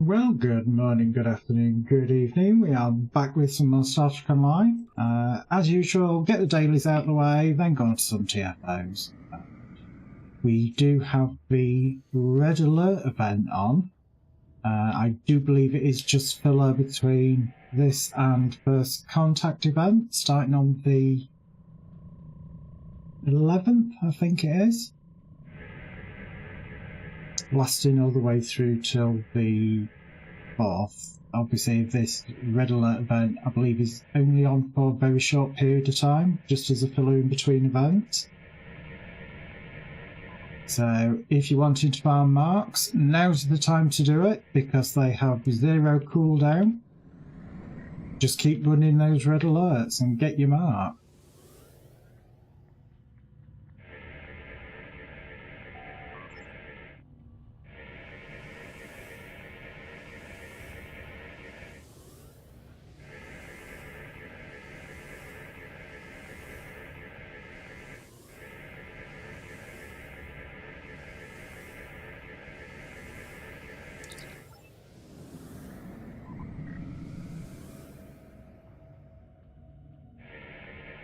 Well, good morning, good afternoon, good evening. We are back with some more Star Trek Online. As usual, get the dailies out of the way, then go on to some TFOs. We do have the Red Alert event on. I do believe it is just filler between this and First Contact event, starting on the 11th, I think it is. Lasting all the way through till the 4th. Obviously, this Red Alert event, I believe, is only on for a very short period of time, just as a filler in between events. So, if you're wanting to farm marks, now's the time to do it, because they have 0 cooldown. Just keep running those Red Alerts and get your mark.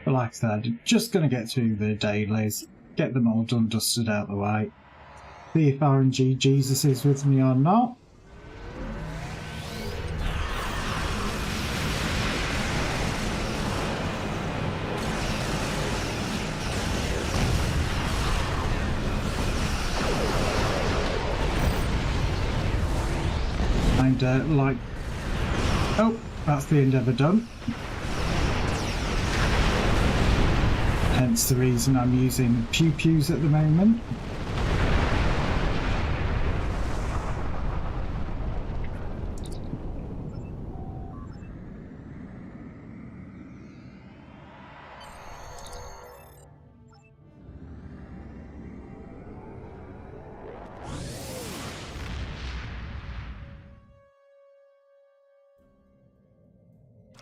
But like I said, just going to get through the dailies, get them all done, dusted out the way. See if RNG Jesus is with me or not. And like, oh, that's the Endeavour done. Hence the reason I'm using pew-pews at the moment.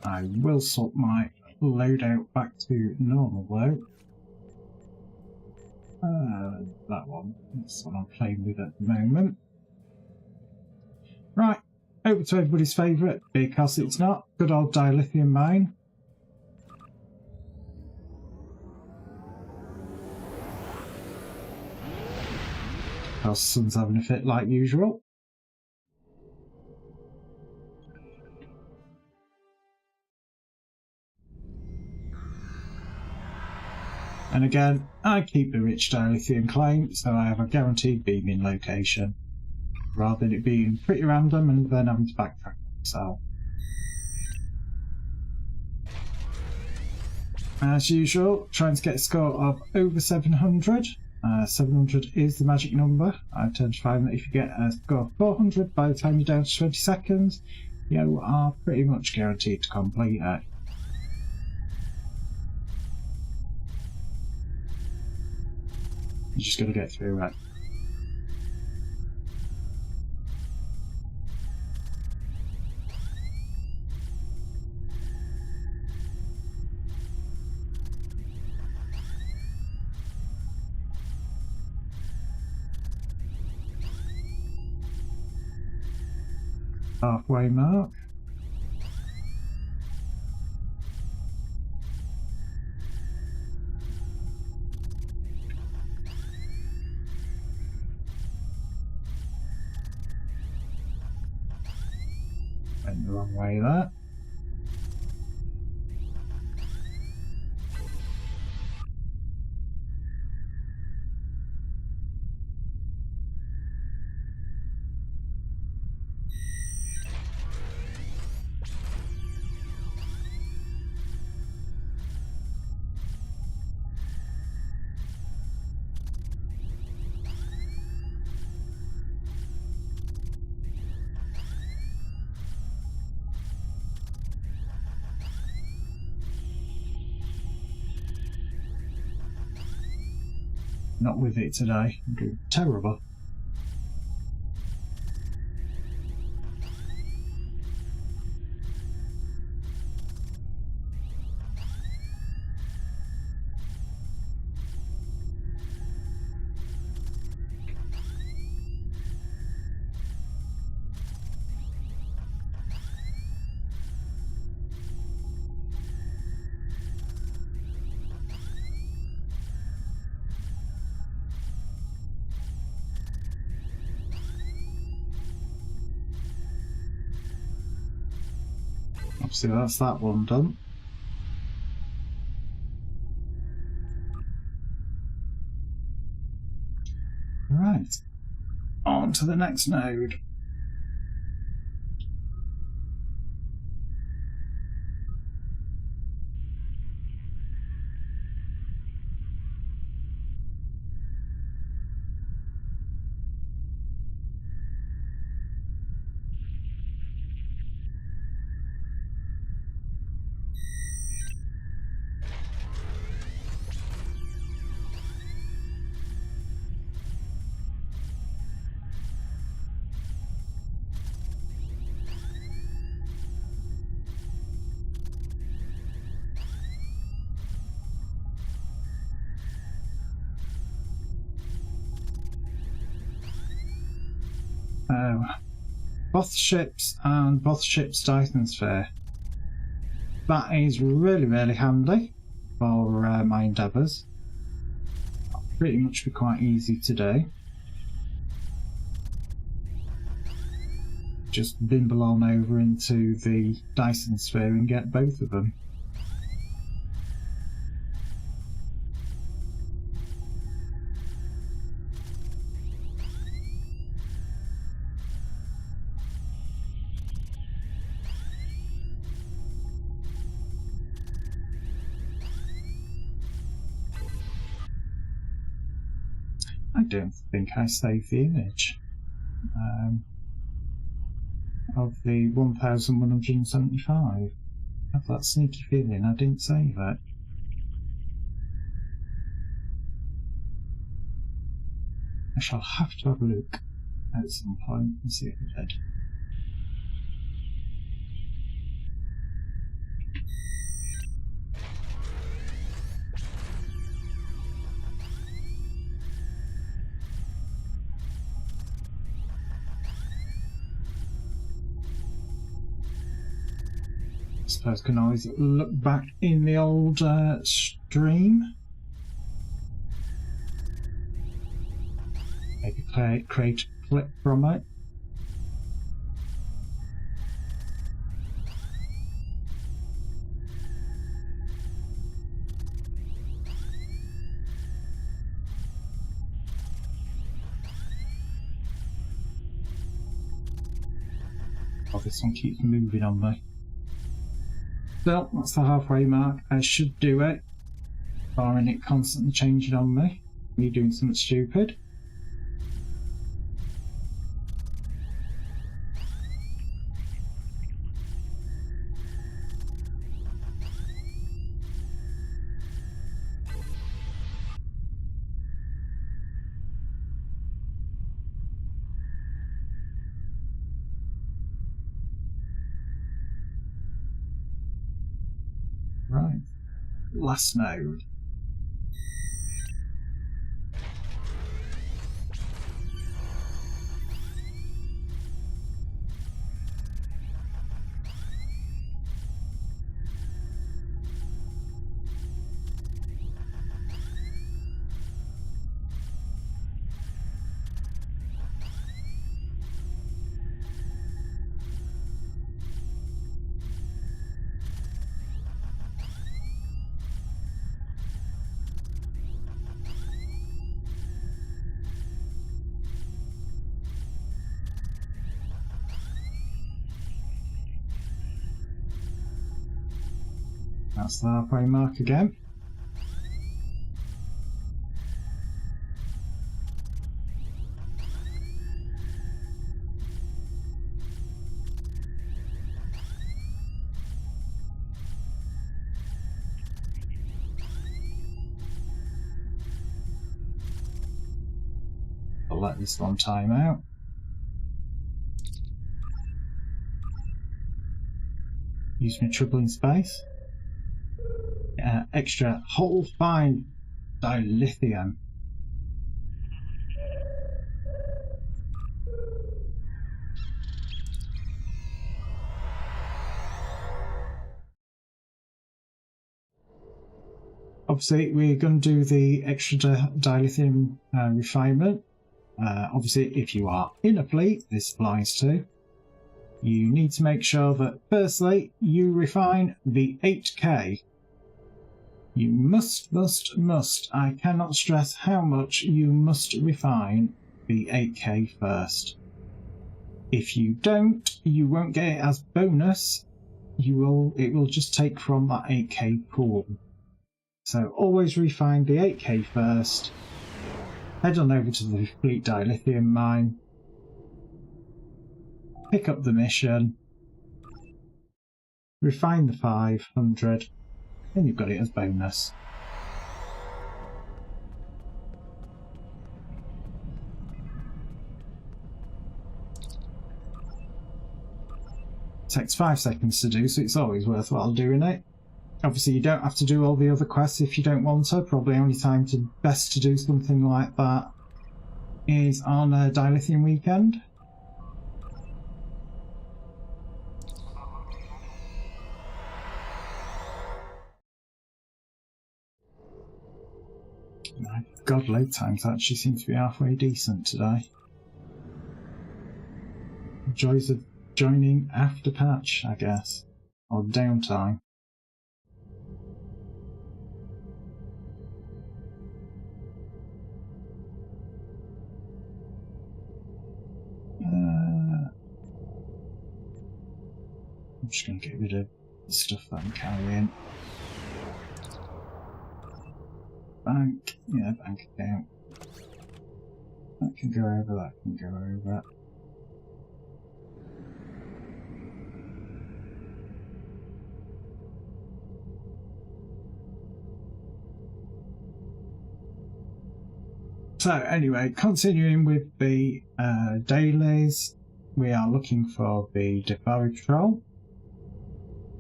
I will sort my loadout back to normal though. That one. That's what I'm playing with at the moment. Right, over to everybody's favourite, because it's not. Good old dilithium mine. Our sun's having a fit like usual. And again, I keep the rich dilithium claim, so I have a guaranteed beaming location, rather than it being pretty random and then having to backtrack myself. As usual, trying to get a score of over 700. 700 is the magic number. I tend to find that if you get a score of 400 by the time you're down to 20 seconds, you are pretty much guaranteed to complete it. You just got to get through it. Halfway mark. Went the wrong way there. Not with it today. I'm doing terrible. Obviously that's that one done. Right, on to the next node. Both ships and both ships' Dyson Sphere. That is really, really handy for my endeavours. Pretty much be quite easy to do. Just bimble on over into the Dyson Sphere and get both of them. I don't think I saved the image of the 1175. I have that sneaky feeling I didn't save it. I shall have to have a look at some point and see if I did. I suppose I can always look back in the old stream. Maybe create a clip from it. Oh, this one keeps moving on me. Well, that's the halfway mark. I should do it, barring it constantly changing on me. Me doing something stupid. Right, last node. That's the halfway mark again. I'll let this one time out. Use my troubling space. Extra whole fine dilithium. Obviously, we're going to do the extra dilithium refinement. Obviously, if you are in a fleet, this applies to. you need to make sure that firstly you refine the 8K. You must, I cannot stress how much you must refine the 8K first. If you don't, you won't get it as bonus. It will just take from that 8K pool. So always refine the 8K first. Head on over to the Fleet Dilithium mine. Pick up the mission. Refine the 500. And you've got it as bonus. It takes 5 seconds to do, so it's always worthwhile doing it. Obviously you don't have to do all the other quests if you don't want to. Probably only time best to do something like that is on a Dilithium weekend. My God, load times actually seem to be halfway decent today. Joys of joining after patch, I guess. Or downtime. I'm just going to get rid of the stuff that I'm carrying. Bank, yeah, bank account. That can go over, that can go over. So anyway, continuing with the dailies, we are looking for the Defy Patrol,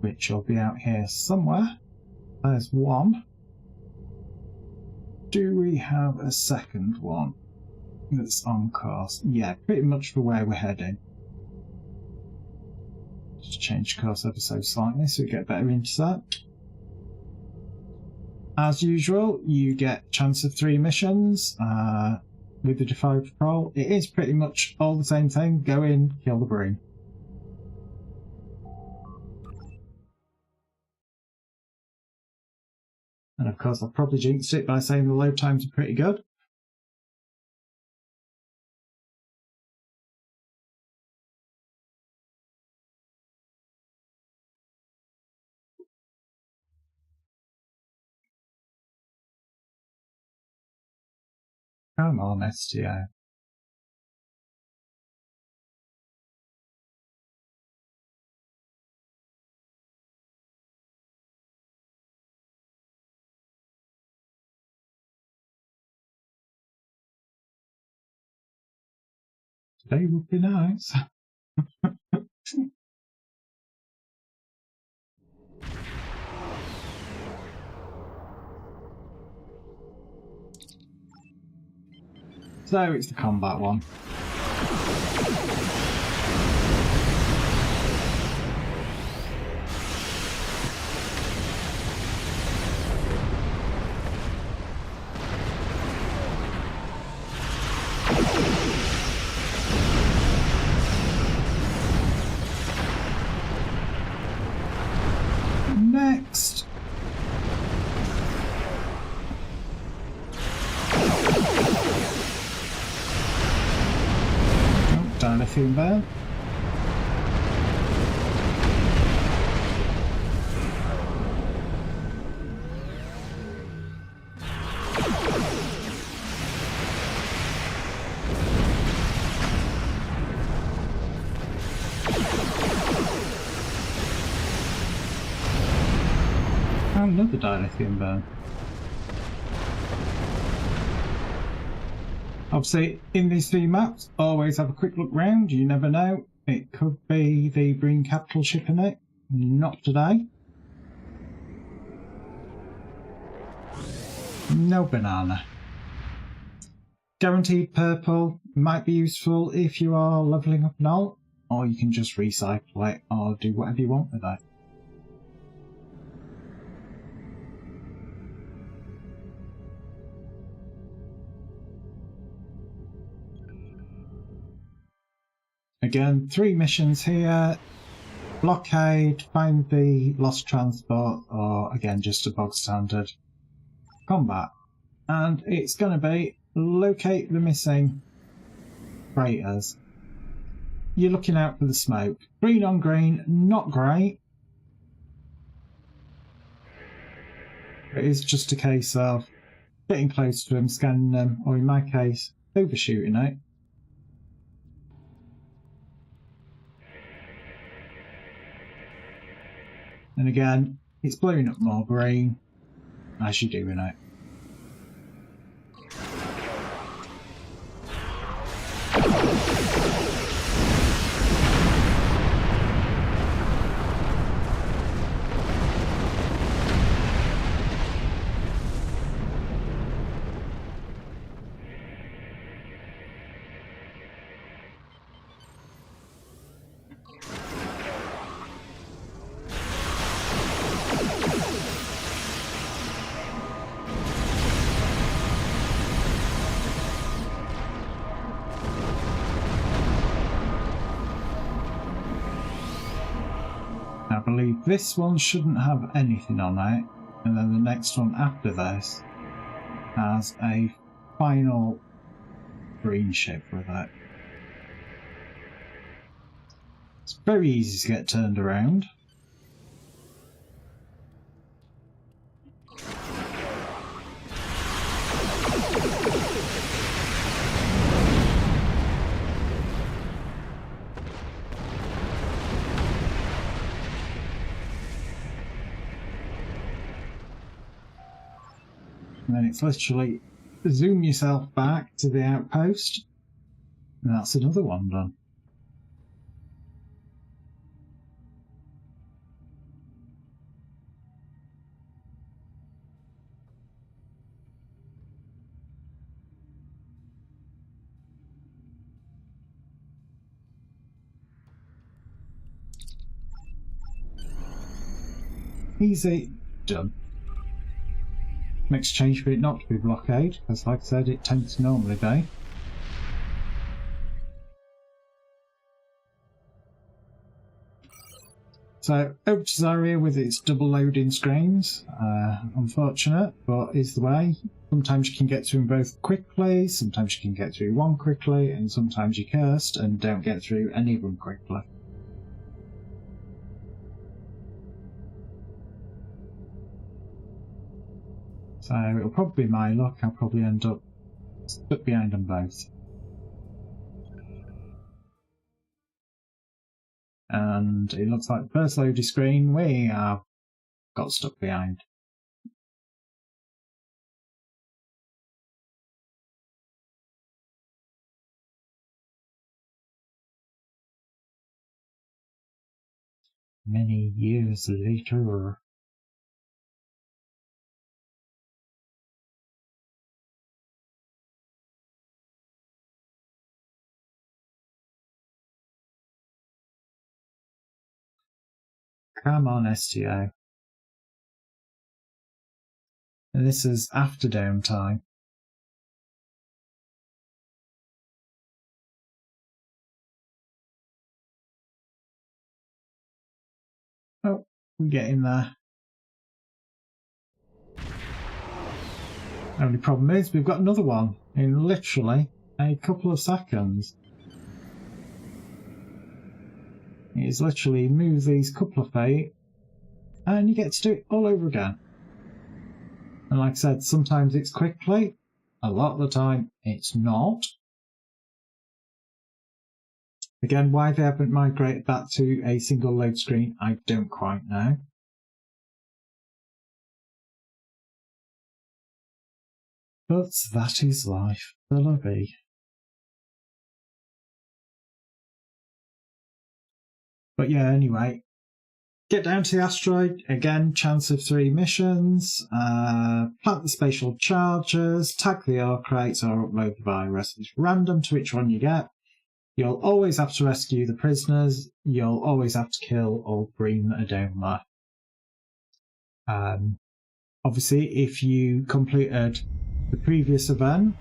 which will be out here somewhere. There's one. Do we have a second one that's on course? Yeah, pretty much for where we're heading. Just change course ever so slightly so we get better intercept. As usual, you get chance of 3 missions with the Defy Patrol. It is pretty much all the same thing. Go in, kill the Breen. And of course, I've probably jinxed it by saying the load times are pretty good. Come on, STO. Today would be nice. So it's the combat one. Next. Oh, Dilithium there. Another Dilithium burn. Obviously, in these 3 maps, always have a quick look round. You never know. It could be the Breen capital ship in it. Not today. No banana. Guaranteed purple might be useful if you are levelling up and all, or you can just recycle it or do whatever you want with it. Again, 3 missions here. Blockade, find the lost transport, or again just a bog standard combat. And it's going to be locate the missing freighters. You're looking out for the smoke. Green on green, not great. It is just a case of getting close to them, scanning them, or in my case, overshooting it. And again, it's blowing up more green as you're doing it. I believe this one shouldn't have anything on it, and then the next one after this has a final green ship with it. It's very easy to get turned around. And then it's literally zoom yourself back to the outpost, and that's another one done. Easy, done. Makes change for it not to be blockade, because like I said, it tends to normally be. So, over to Zarya with its double loading screens. Unfortunate, but is the way. Sometimes you can get through them both quickly, sometimes you can get through one quickly, and sometimes you're cursed and don't get through any of them quickly. So it'll probably be my luck, I'll probably end up stuck behind them both. And it looks like the first loading screen we have got stuck behind. Many years later. Come on, STO. And this is after downtime. Oh, we're getting there. Only problem is we've got another one in literally a couple of seconds. It is literally move these couple of feet and you get to do it all over again. And like I said, sometimes it's quickly, a lot of the time it's not. Again, why they haven't migrated that to a single load screen, I don't quite know. But that is life, will be. But yeah, anyway, get down to the asteroid, again, chance of 3 missions, plant the spatial charges, tag the ore crates or upload the virus. It's random to which one you get. You'll always have to rescue the prisoners, you'll always have to kill all green that are down there. Obviously, if you completed the previous event,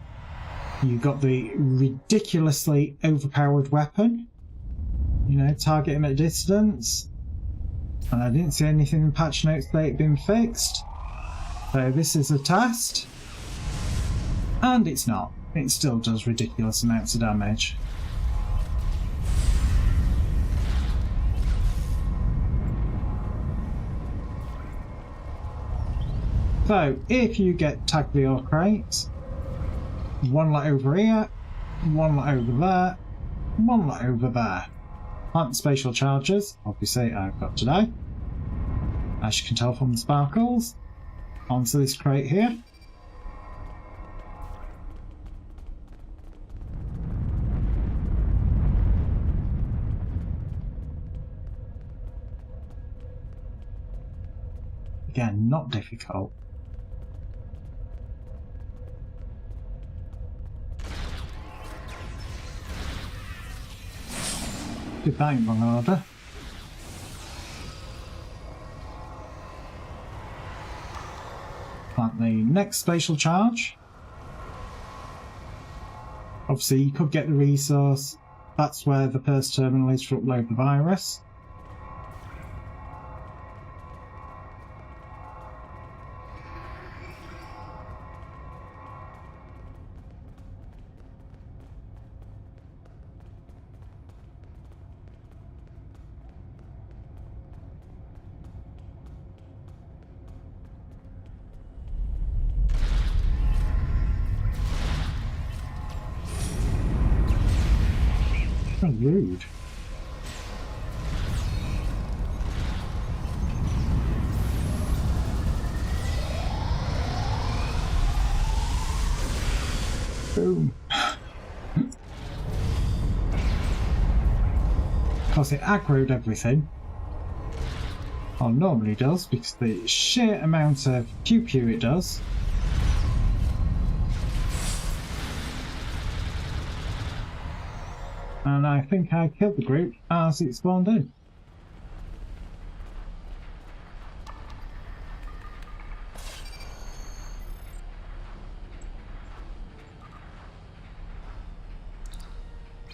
you got the ridiculously overpowered weapon, you know, targeting at a distance. And I didn't see anything in patch notes that had been fixed. So this is a test. And it's not. It still does ridiculous amounts of damage. So, if you get Taglior crates, one lot over here, one lot over there, one lot over there. Plant spatial charges, obviously I've got today. As you can tell from the sparkles. Onto this crate here. Again, not difficult. Did that in wrong order. Plant the next spatial charge. Obviously you could get the resource. That's where the first terminal is to upload the virus. How rude. Boom. Because it aggroed everything. Or normally does, because the sheer amount of pew it does. And I think I killed the group as it spawned in.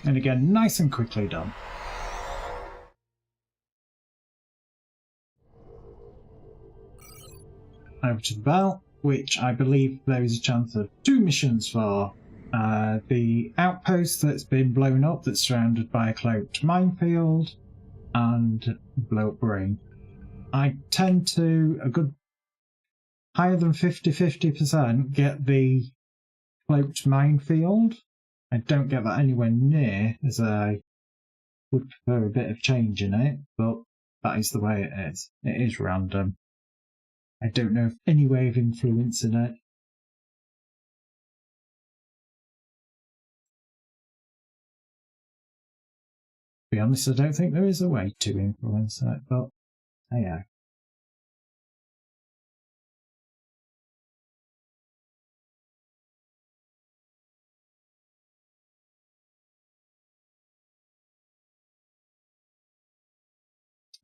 And again, nice and quickly done. Over to the bell, which I believe there is a chance of 2 missions for. The outpost that's been blown up, that's surrounded by a cloaked minefield, and blow up brain. I tend to, a good higher than 50% get the cloaked minefield. I don't get that anywhere near, as I would prefer a bit of change in it, but that is the way it is. It is random. I don't know of any way of influencing it. To be honest, I don't think there is a way to influence it, but hey, yeah.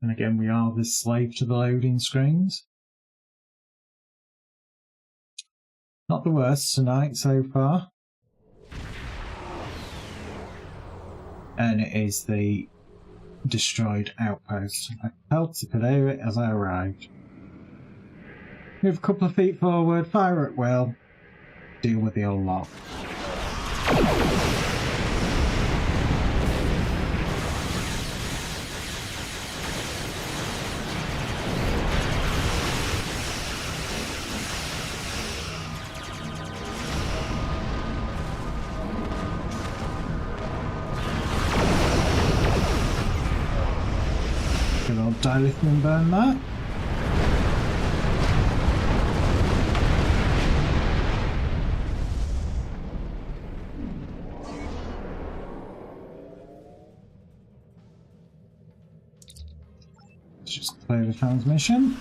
And again, we are the slave to the loading screens. Not the worst tonight so far. And it is the destroyed outpost. I felt to clear it as I arrived. Move a couple of feet forward, fire at will, deal with the old lot. Good old dilithium burn that. Let's just clear the transmission.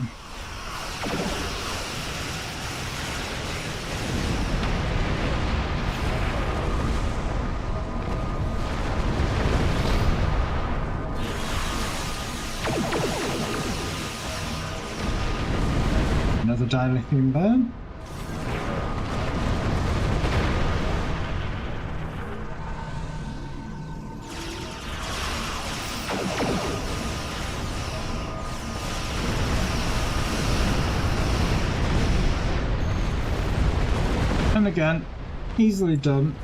Another dilithium burn. And again, easily done,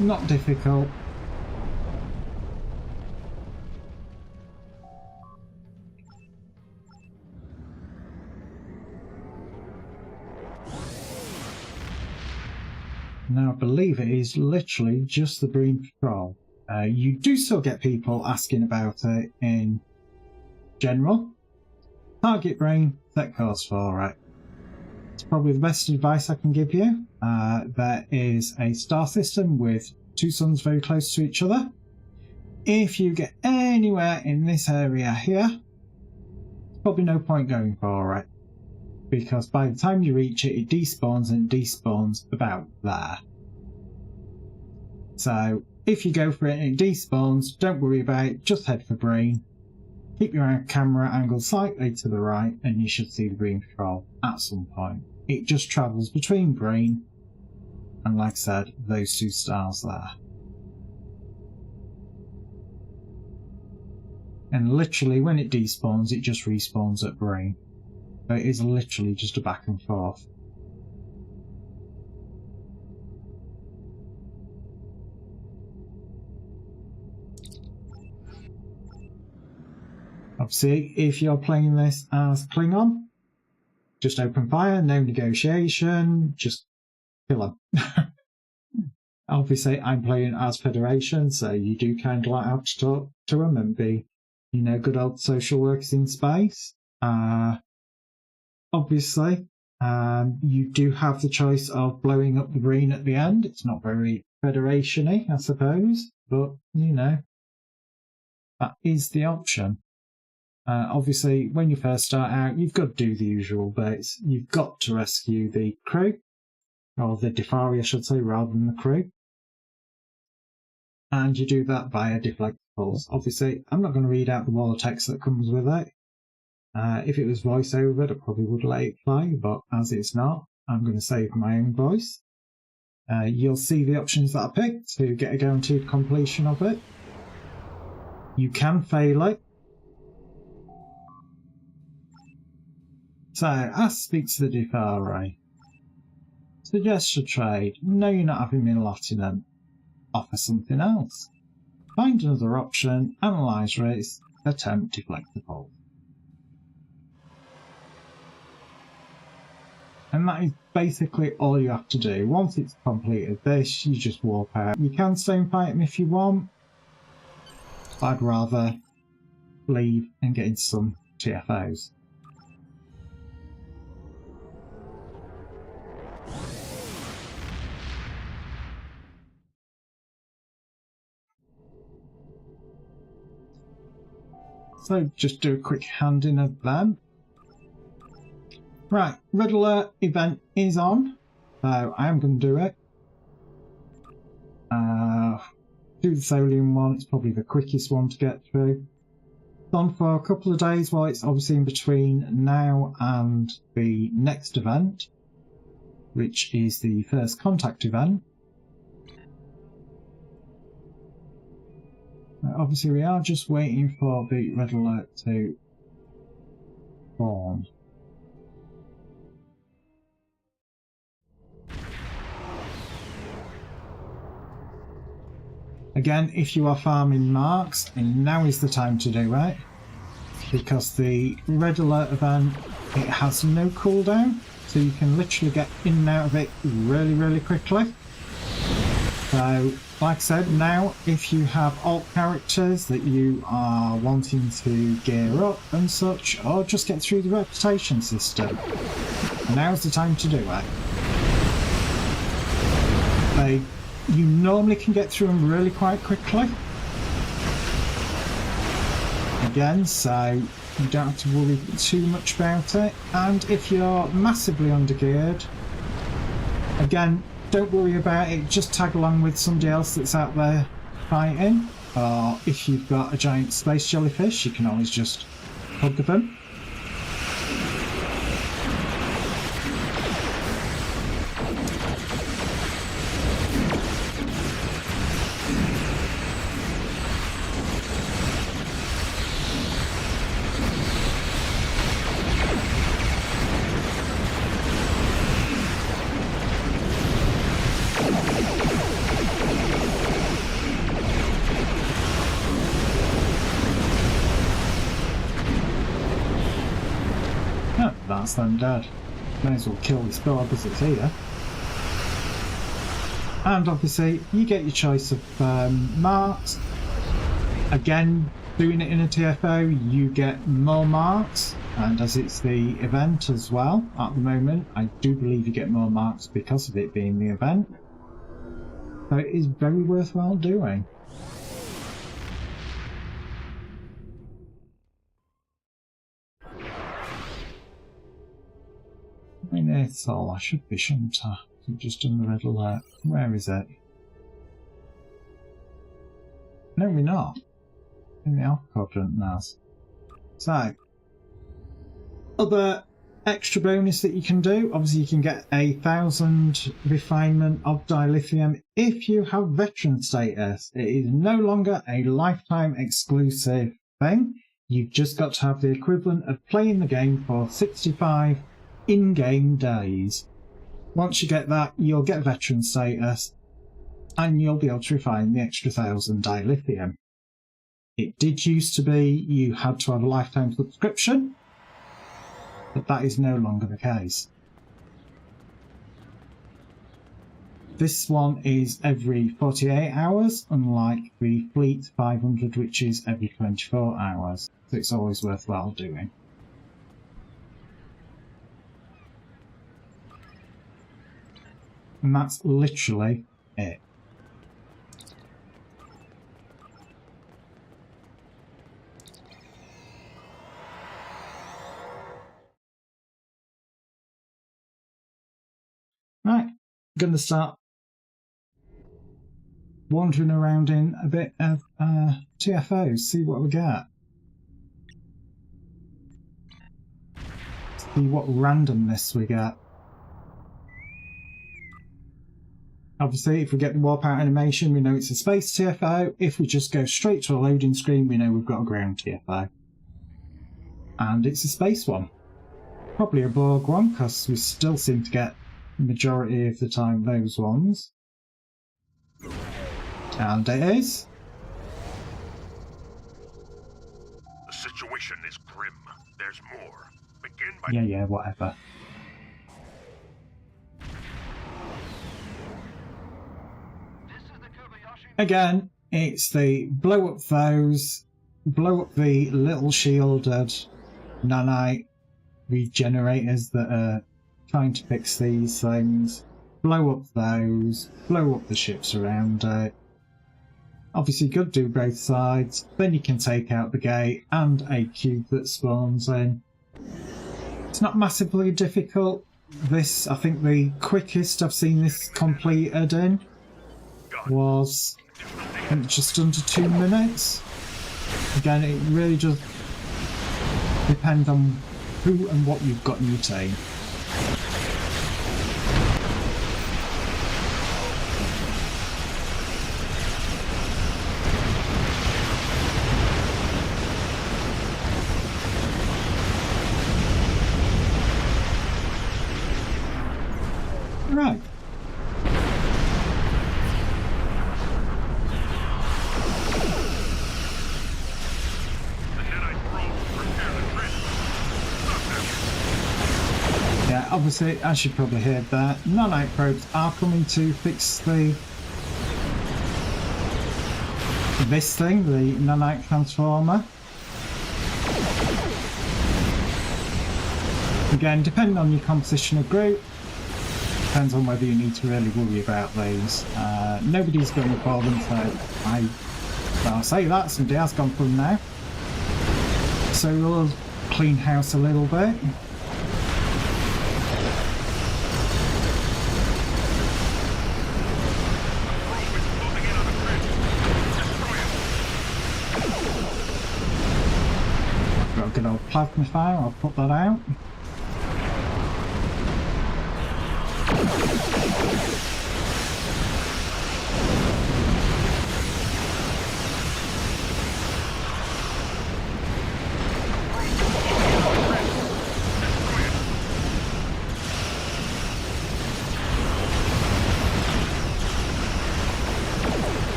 not difficult. Now I believe it is literally just the Breen Patrol. You do still get people asking about it in general. Target Brain, set course for it. It's probably the best advice I can give you. There is a star system with two suns very close to each other. If you get anywhere in this area here, there's probably no point going for it, because by the time you reach it, it despawns and despawns about there. So if you go for it and it despawns, don't worry about it, just head for Breen. Keep your camera angled slightly to the right and you should see the Breen Patrol at some point. It just travels between Breen and, like I said, those two stars there. And literally when it despawns, it just respawns at Breen. So it is literally just a back and forth. Obviously, if you're playing this as Klingon, just open fire, no negotiation, just kill them. Obviously, I'm playing as Federation, so you do kind of like have to talk to them and be, you know, good old social workers in space. Obviously, you do have the choice of blowing up the Breen at the end. It's not very Federation-y, I suppose, but, you know, that is the option. Obviously, when you first start out, you've got to do the usual bits. You've got to rescue the crew, or the Defari, I should say, rather than the crew. And you do that via deflectables. Obviously, I'm not going to read out the wall of text that comes with it. If it was voiceover, I probably would let it play, but as it's not, I'm going to save my own voice. You'll see the options that I picked to get a guaranteed completion of it. You can fail it. So, ask speak to the Defari. Suggest a trade. No, you're not having me allotting them. Offer something else. Find another option. Analyse rates. Attempt deflectable. And that is basically all you have to do. Once it's completed this, you just walk out. You can stay and fight them if you want. I'd rather leave and get into some TFOs. So just do a quick hand in of them. Right, red alert event is on, so I am going to do it. Do the Solium one, it's probably the quickest one to get through. It's on for a couple of days while it's obviously in between now and the next event, which is the first contact event. Obviously we are just waiting for the red alert to form. Again, if you are farming marks, and now is the time to do it, because the red alert event, it has no cooldown, so you can literally get in and out of it really, really quickly. So, like I said, now if you have alt characters that you are wanting to gear up and such, or just get through the reputation system, now's the time to do it. You normally can get through them really quite quickly. Again, so you don't have to worry too much about it. And if you're massively undergeared, again, don't worry about it, just tag along with somebody else that's out there fighting. Or if you've got a giant space jellyfish, you can always just hug them. That's them dead. May as well kill this dog as it's here. And obviously, you get your choice of marks. Again, doing it in a TFO, you get more marks. And as it's the event as well, at the moment, I do believe you get more marks because of it being the event. So it is very worthwhile doing. I mean, it's all I should be, shouldn't I? I've just done the red alert. Where is it? No, we're not. In the Alpha Quadrant, Naz. So, other extra bonus that you can do, obviously you can get 1,000 refinement of dilithium if you have veteran status. It is no longer a lifetime exclusive thing. You've just got to have the equivalent of playing the game for 65 in-game days. Once you get that, you'll get veteran status and you'll be able to refine the extra 1,000 dilithium. It did used to be you had to have a lifetime subscription, but that is no longer the case. This one is every 48 hours, unlike the Fleet 500, which is every 24 hours. So it's always worthwhile doing. And that's literally it. Right, I'm going to start wandering around in a bit of TFOs, see what we get. See what randomness we get. Obviously, if we get the warp out animation, we know it's a space TFO. If we just go straight to a loading screen, we know we've got a ground TFO. And it's a space one. Probably a Borg one, because we still seem to get the majority of the time those ones. And it is. The situation is grim. There's more. Begin by... Yeah, whatever. Again, it's the blow up those, blow up the little shielded nanite regenerators that are trying to fix these things, blow up those, blow up the ships around it. Obviously you could do both sides, then you can take out the gate and a cube that spawns in. It's not massively difficult. This, I think the quickest I've seen this completed in was just under 2 minutes. Again, it really just depends on who and what you've got in your team. Right. Yeah, obviously, as you probably heard there, nanite probes are coming to fix this thing, the nanite transformer. Again, depending on your composition of group, depends on whether you need to really worry about these. Nobody's going for them, so I'll say that, somebody has gone for them now. So we'll clean house a little bit. I've got a good old plasma fire, I'll put that out.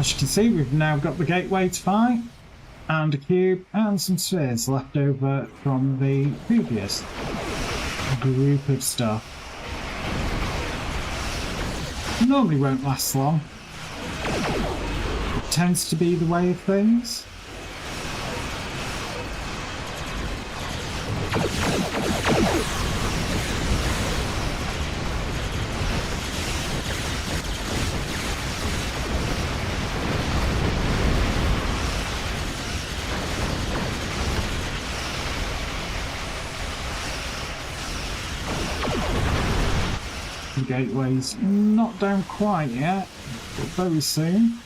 As you can see, we've now got the gateway to fight, and a cube, and some spheres left over from the previous group of stuff. Normally won't last long. It tends to be the way of things. The gateway's not down quite yet, but very soon.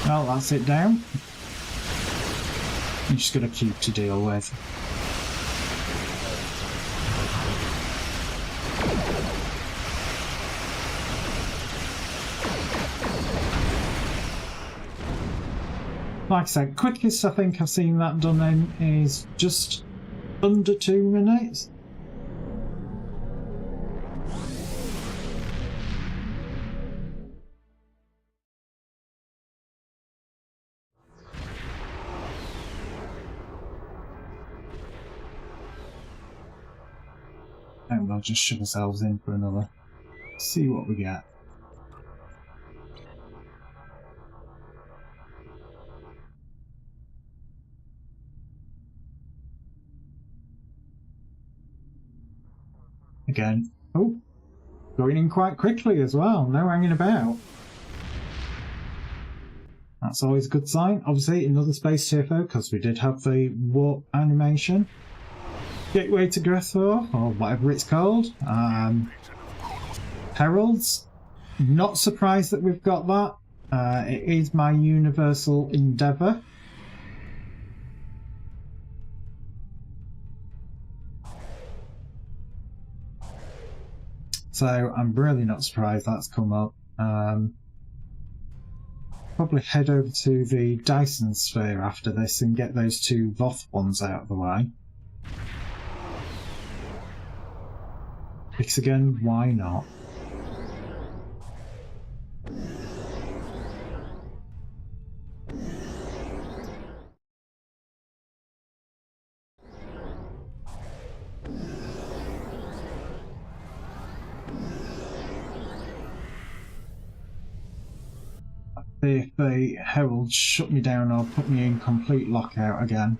Well, that's it down. You just got a cube to deal with. Like I said, quickest I think I've seen that done in is just under 2 minutes. And we'll just shove ourselves in for another. See what we get. Again. Oh, going in quite quickly as well. No hanging about. That's always a good sign. Obviously, another space TFO because we did have the warp animation. Gateway to Grethor, or whatever it's called. Heralds. Not surprised that we've got that. It is my universal endeavour. So I'm really not surprised that's come up. Probably head over to the Dyson sphere after this and get those 2 Voth ones out of the way. Because again, why not? If the Herald shut me down or put me in complete lockout again.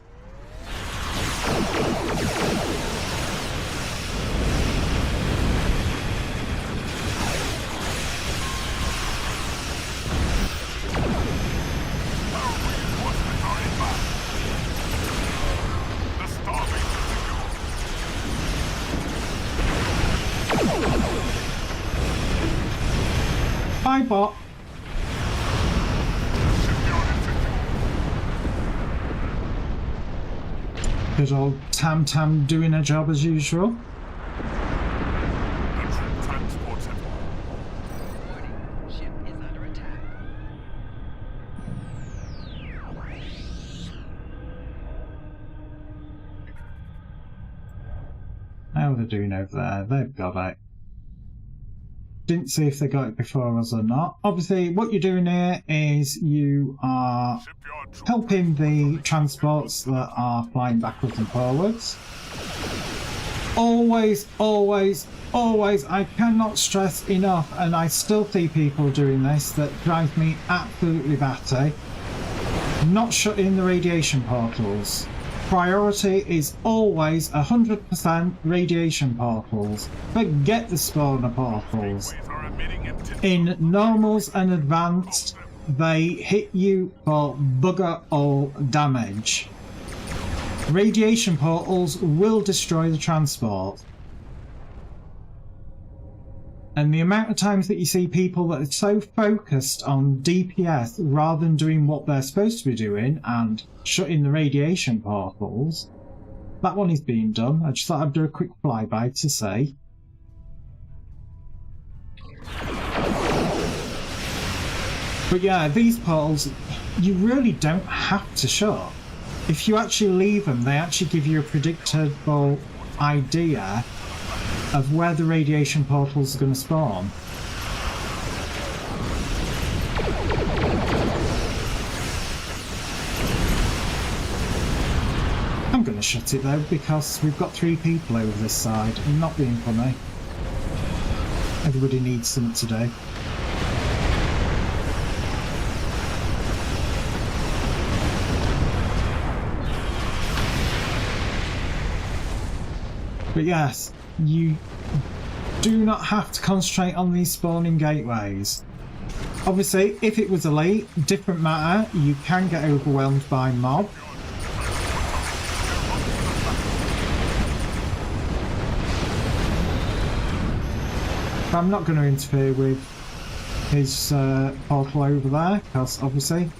Bye, bot. Good old Tam Tam doing her job as usual. Ship is under attack. How are they doing over there? They've got it. Didn't see if they got it before us or not. Obviously, what you're doing here is you are helping the transports that are flying backwards and forwards. Always, always, always, I cannot stress enough, and I still see people doing this that drives me absolutely batty. Not shutting the radiation portals. Priority is always 100% radiation portals. Forget the spawner portals. In normals and advanced, they hit you for bugger all damage. Radiation portals will destroy the transport. And the amount of times that you see people that are so focused on DPS rather than doing what they're supposed to be doing and shutting the radiation portals, that one is being done. I just thought I'd do a quick flyby to say. But yeah, these portals, you really don't have to shut. If you actually leave them, they actually give you a predictable idea of where the radiation portals are going to spawn. shut it though, because we've got 3 people over this side. I'm not being funny. Everybody needs something to do. But yes, you do not have to concentrate on these spawning gateways. Obviously, if it was elite, different matter, you can get overwhelmed by mob. But I'm not going to interfere with his portal over there, because obviously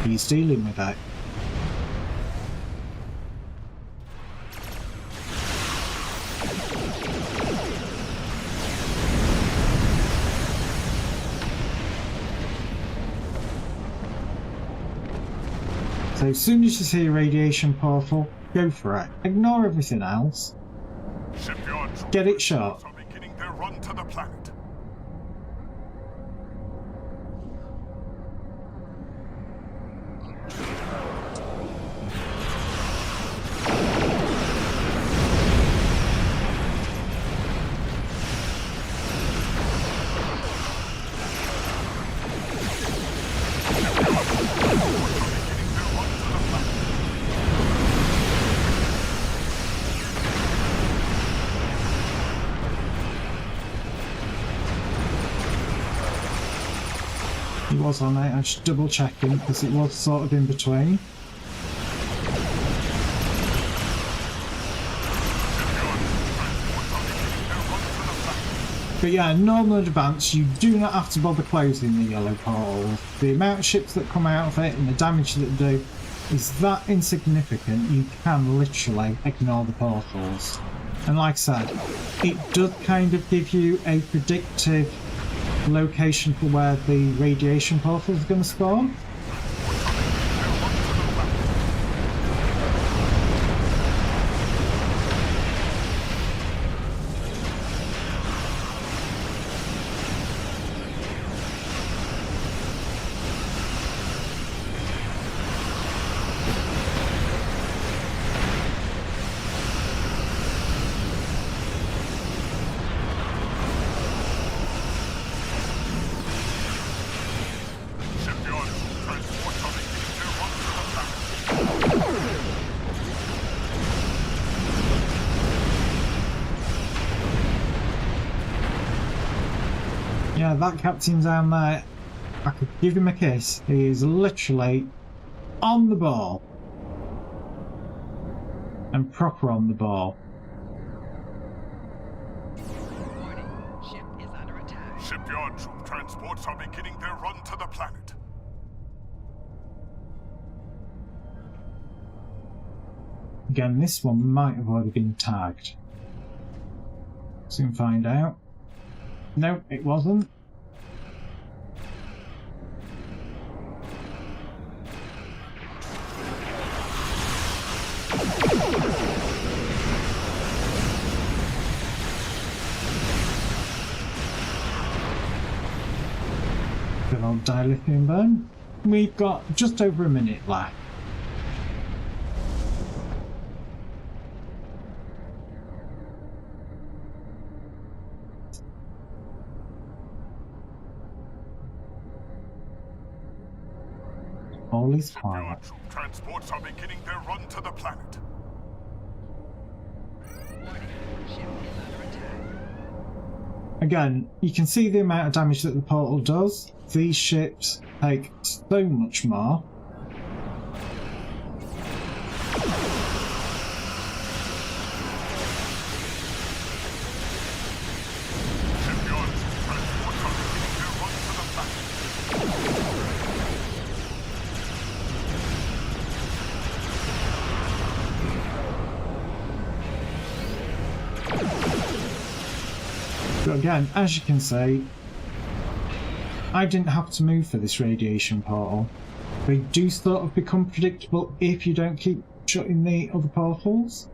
he's dealing with it. So as soon as you see a radiation portal, go for it. Ignore everything else. Get it shot. Are beginning their run to the planet. He was on it, I just double checking because it was sort of in between. But yeah, normal advance, you do not have to bother closing the yellow portal. The amount of ships that come out of it and the damage that they do is that insignificant, you can literally ignore the portals. And like I said, it does kind of give you a predictive location for where the radiation portal is going to spawn. Yeah, that captain down there, I could give him a kiss. He is literally on the ball. And proper on the ball. Warning, ship is under attack. Shipyard troop transports are beginning their run to the planet. Again, this one might have already been tagged. Soon find out. No, it wasn't. Good old dilithium burn. We've got just over a minute left. All is quiet. Shipyard troop transports are beginning their run to the planet. Warning, ship is under attack. Again, you can see the amount of damage that the portal does. These ships take so much more. Shipyard troop transports are beginning their run to the planet. But again, as you can see, I didn't have to move for this radiation portal. They do sort of become predictable if you don't keep shutting the other portals.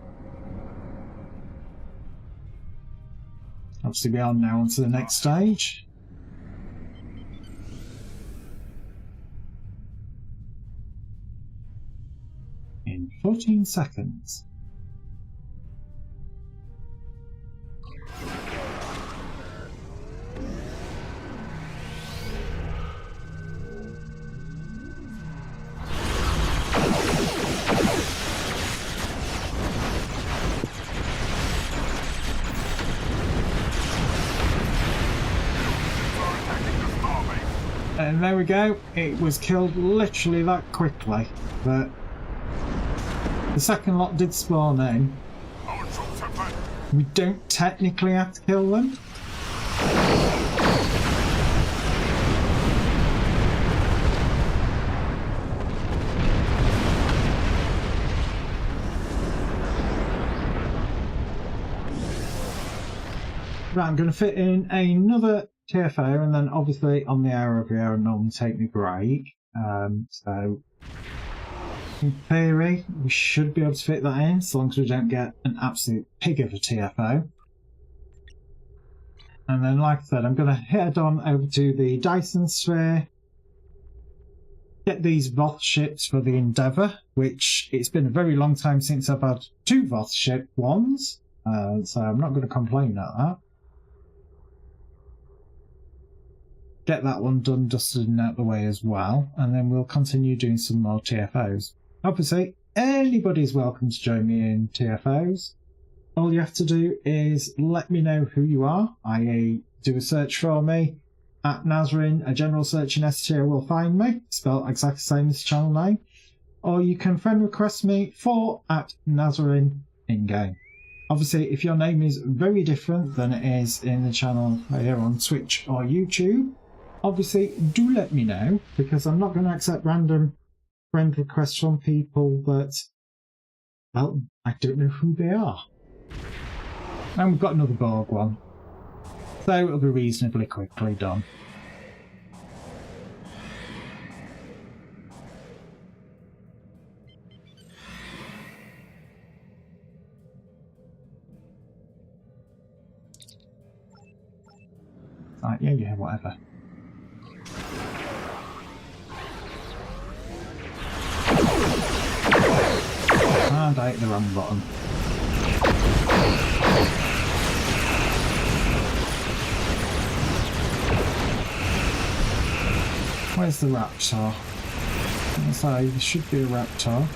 Obviously we are now on to the next stage. Input. 14 seconds. And there we go, it was killed literally that quickly, but the second lot did spawn in. Our troops have been. We don't technically have to kill them. Right, I'm going to fit in another TFO, and then obviously on the hour of the hour and normally take my break. So in theory we should be able to fit that in, so long as we don't get an absolute pig of a TFO. And then, like I said, I'm going to head on over to the Dyson Sphere, get these Voth ships for the Endeavour, which it's been a very long time since I've had 2 Voth ship ones, so I'm not going to complain at that. Get that one done, dusted and out the way as well, and then we'll continue doing some more TFOs. Obviously, anybody's welcome to join me in TFOs. All you have to do is let me know who you are, i.e. do a search for me. At Nazorin, a general search in STO will find me, spelled exactly the same as the channel name. Or you can friend request me for @Nazorin in-game. Obviously, if your name is very different than it is in the channel here on Twitch or YouTube, obviously do let me know, because I'm not going to accept random friend requests from people that, well, I don't know who they are. And we've got another Borg one, so it'll be reasonably quickly done. Right, yeah, whatever. And I hit the wrong button. Where's the Raptor? So there should be a Raptor.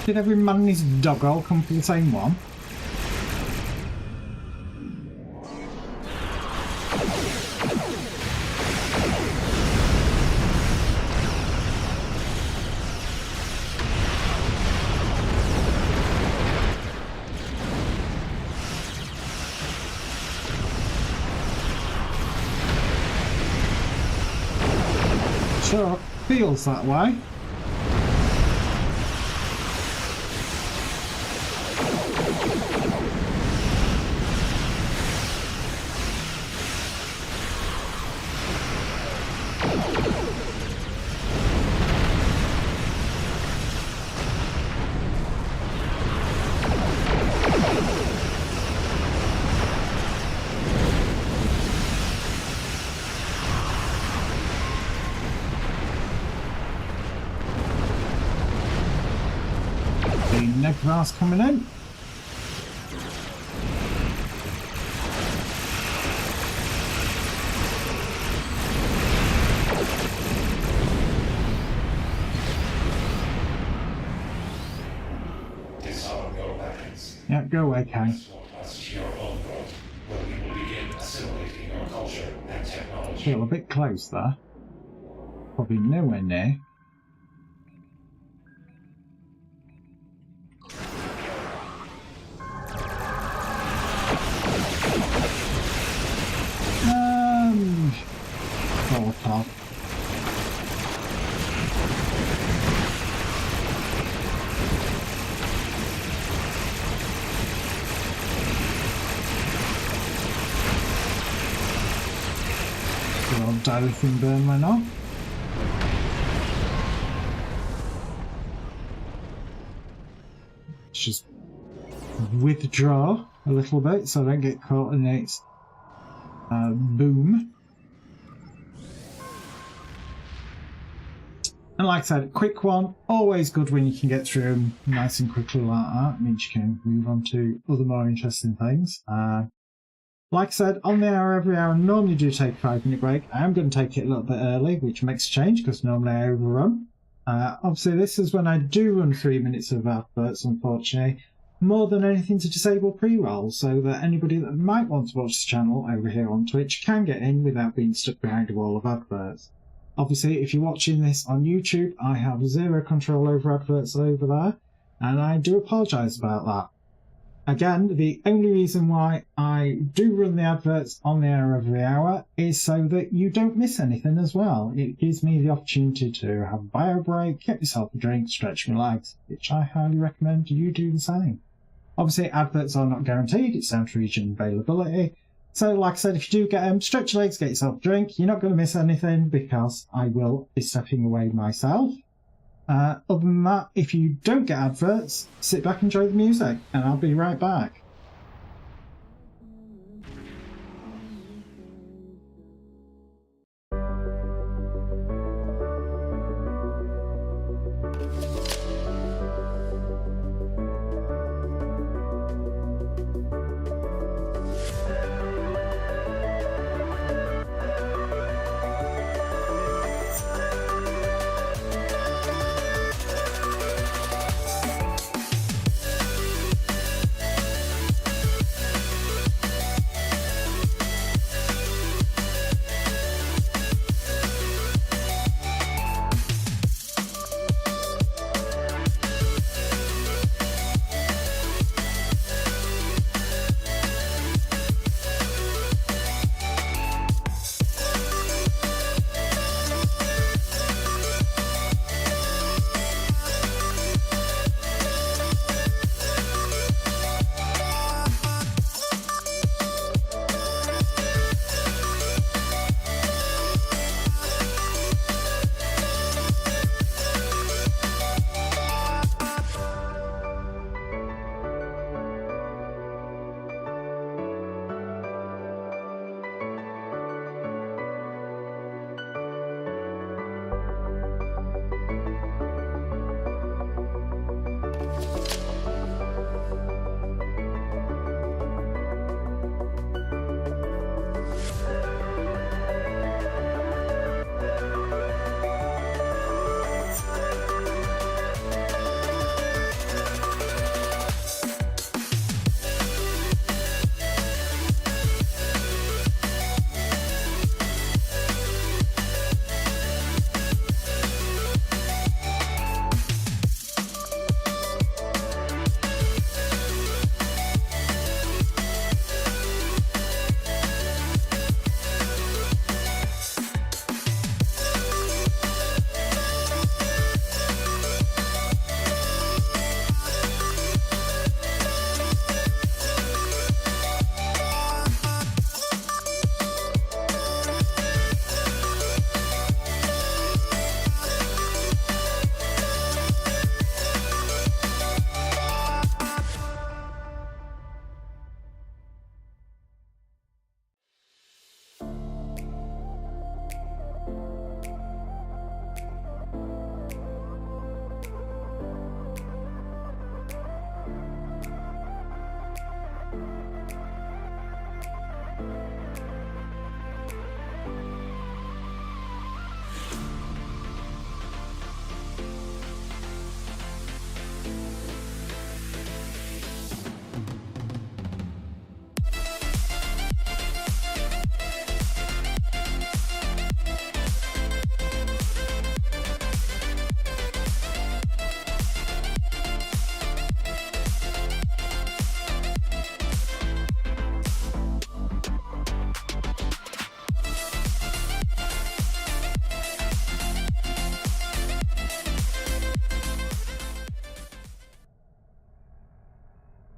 Did every man and his dog all come for the same one? Sure, feels that way. Grass coming in. Disarm your weapons. Yeah, go away, Kay. Transport us to your own world, where we will begin assimilating your culture and technology. Feel a bit close there. Probably nowhere near. Top. Good old dilithium burn went off. Let's just withdraw a little bit so I don't get caught in its boom. And like I said, quick one, always good when you can get through them nice and quickly like that. It means you can move on to other more interesting things. Like I said, on the hour every hour, I normally do take a 5-minute break. I am going to take it a little bit early, which makes a change because normally I overrun. Obviously, this is when I do run 3 minutes of adverts, unfortunately, more than anything to disable pre-rolls, so that anybody that might want to watch the channel over here on Twitch can get in without being stuck behind a wall of adverts. Obviously, if you're watching this on YouTube, I have zero control over adverts over there, and I do apologise about that. Again, the only reason why I do run the adverts on the hour every hour is so that you don't miss anything as well. It gives me the opportunity to have a bio break, get yourself a drink, stretch my legs, which I highly recommend you do the same. Obviously, adverts are not guaranteed, it's down to region availability. So, like I said, if you do get them, stretch your legs, get yourself a drink. You're not going to miss anything because I will be stepping away myself. Other than that, if you don't get adverts, sit back and enjoy the music, and I'll be right back.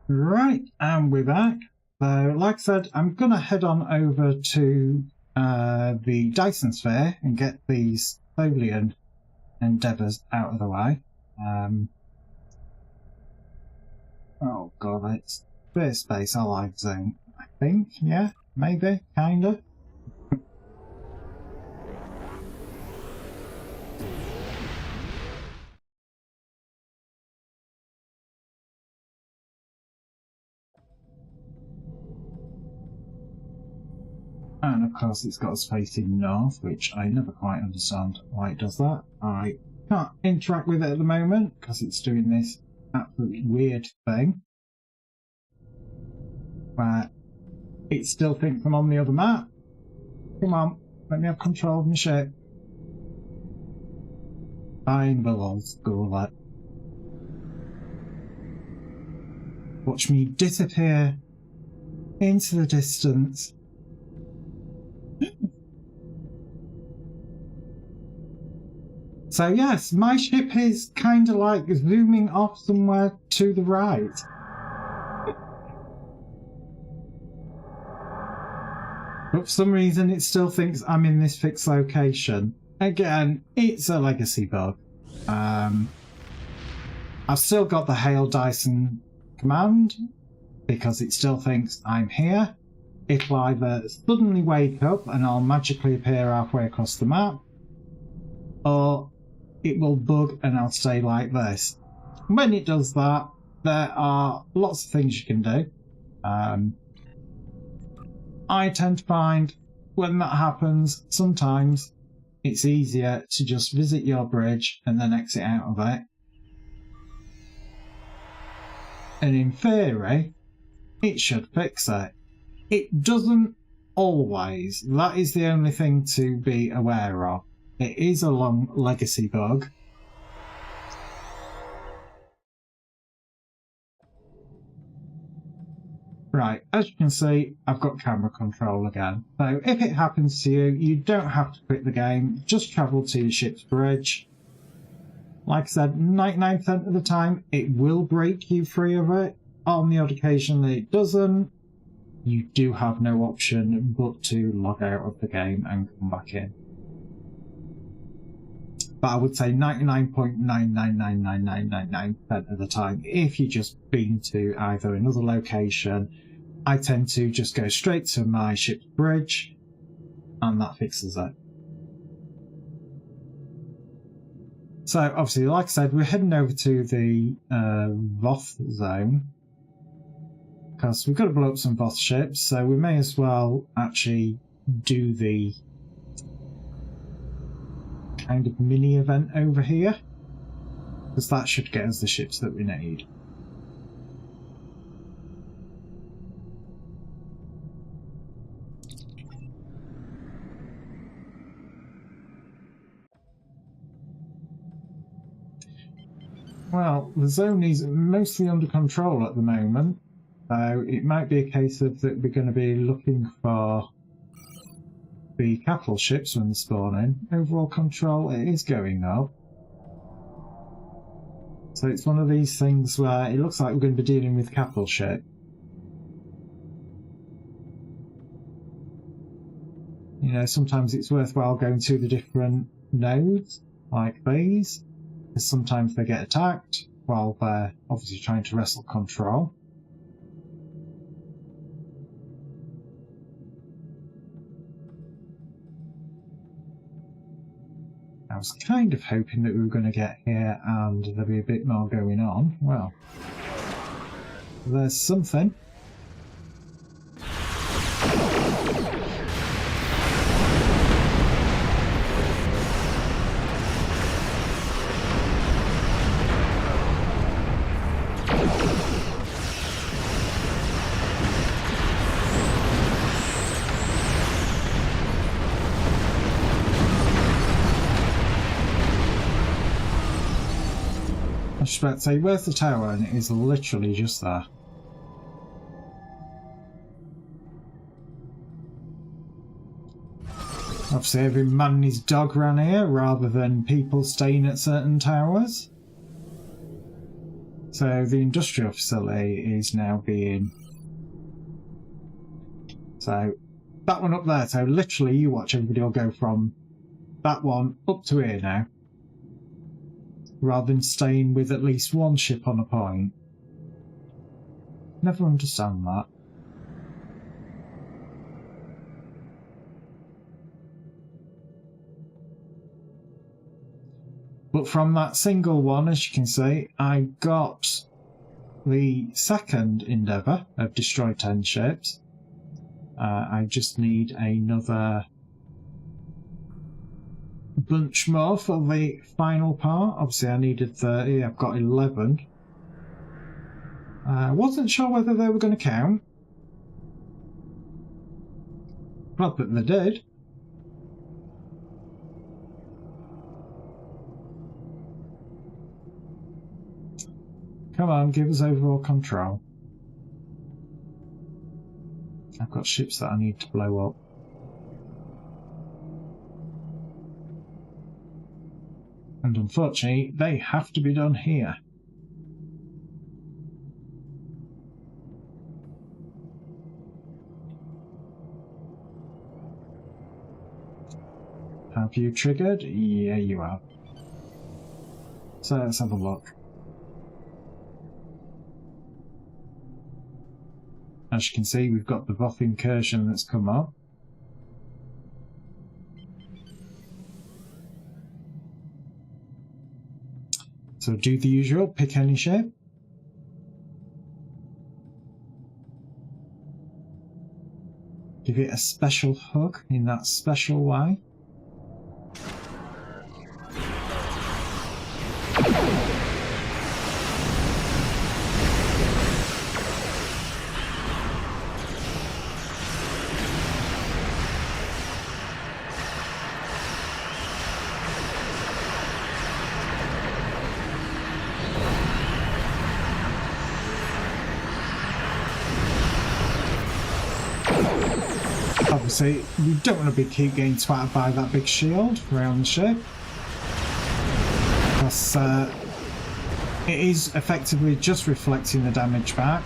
Right, and we're back. So, like I said, I'm going to head on over to the Dyson Sphere and get these Tholian endeavours out of the way. Oh god, it's Sphere Space Allied Zone, I think. Yeah, maybe, kinda. And of course it's got us facing north, which I never quite understand why it does that. I can't interact with it at the moment because it's doing this absolutely weird thing where it still thinks I'm on the other map. Come on, let me have control of my ship. Fine, we'll all school it. Watch me disappear into the distance. So yes, my ship is kind of like zooming off somewhere to the right. But for some reason it still thinks I'm in this fixed location. Again, it's a legacy bug. I've still got the Hail Dyson command because it still thinks I'm here. It'll either suddenly wake up and I'll magically appear halfway across the map, or it will bug and I'll stay like this. When it does that, there are lots of things you can do. I tend to find when that happens, sometimes it's easier to just visit your bridge and then exit out of it. And in theory, it should fix it. It doesn't always. That is the only thing to be aware of. It is a long legacy bug. Right, as you can see, I've got camera control again. So if it happens to you, you don't have to quit the game. Just travel to your ship's bridge. Like I said, 99% of the time, it will break you free of it. On the odd occasion that it doesn't, you do have no option but to log out of the game and come back in. But I would say 99.999999% of the time, if you've just been to either another location, I tend to just go straight to my ship's bridge, and that fixes it. So obviously, like I said, we're heading over to the Voth zone, because we've got to blow up some Voth ships, so we may as well actually do the kind of mini event over here, because that should get us the ships that we need. Well, the zone is mostly under control at the moment, so it might be a case of that we're going to be looking for the capital ships when they spawn in. Overall control, it is going up. So it's one of these things where it looks like we're going to be dealing with capital ship. You know, sometimes it's worthwhile going to the different nodes, like these, because sometimes they get attacked while they're obviously trying to wrestle control. I was kind of hoping that we were going to get here and there'd be a bit more going on. Well, there's something. I was about to say, where's the tower? And it is literally just there. Obviously every man and his dog ran here rather than people staying at certain towers. So the industrial facility is now being... So that one up there, so literally you watch everybody will go from that one up to here now, rather than staying with at least one ship on a point. Never understand that. But from that single one, as you can see, I got the second endeavour of destroy 10 ships. I just need another bunch more for the final part. Obviously I needed 30, I've got 11. Wasn't sure whether they were going to count. Glad that they did. Come on, give us overall control. I've got ships that I need to blow up. And unfortunately, they have to be done here. Have you triggered? Yeah, you have. So let's have a look. As you can see, we've got the Voth incursion that's come up. So do the usual, pick any ship. Give it a special hug in that special way. Obviously, we don't want to keep getting twatted by that big shield around the ship, because it is effectively just reflecting the damage back.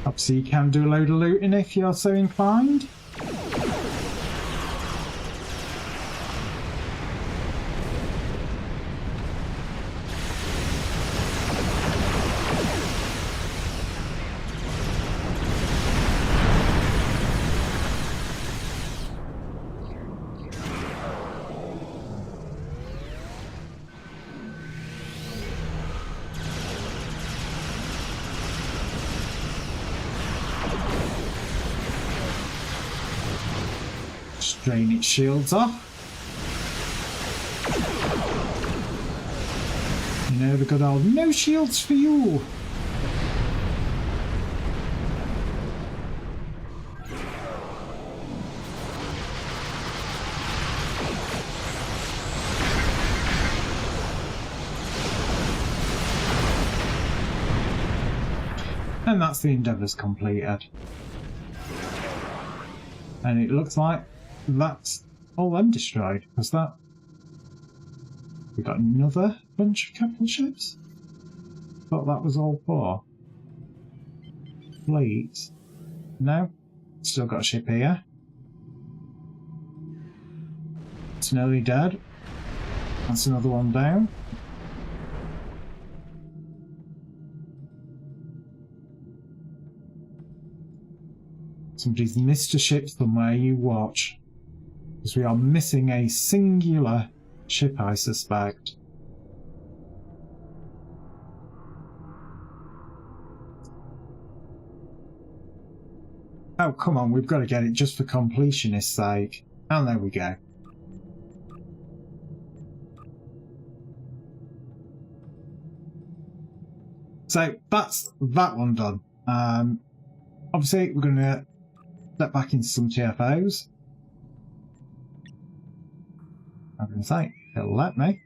Obviously, you can do a load of looting if you're so inclined. Drain its shields off. You know, the good old no shields for you. And that's the endeavours completed. And it looks like that's all them destroyed, because that... We got another bunch of capital ships? Thought that was all 4. Fleets. No. Still got a ship here. It's nearly dead. That's another one down. Somebody's missed a ship somewhere, you watch. Because we are missing a singular ship, I suspect. Oh, come on, we've got to get it just for completionist's sake. And there we go. So, that's that one done. Obviously, we're going to step back into some TFOs. I'm going to say, it'll let me.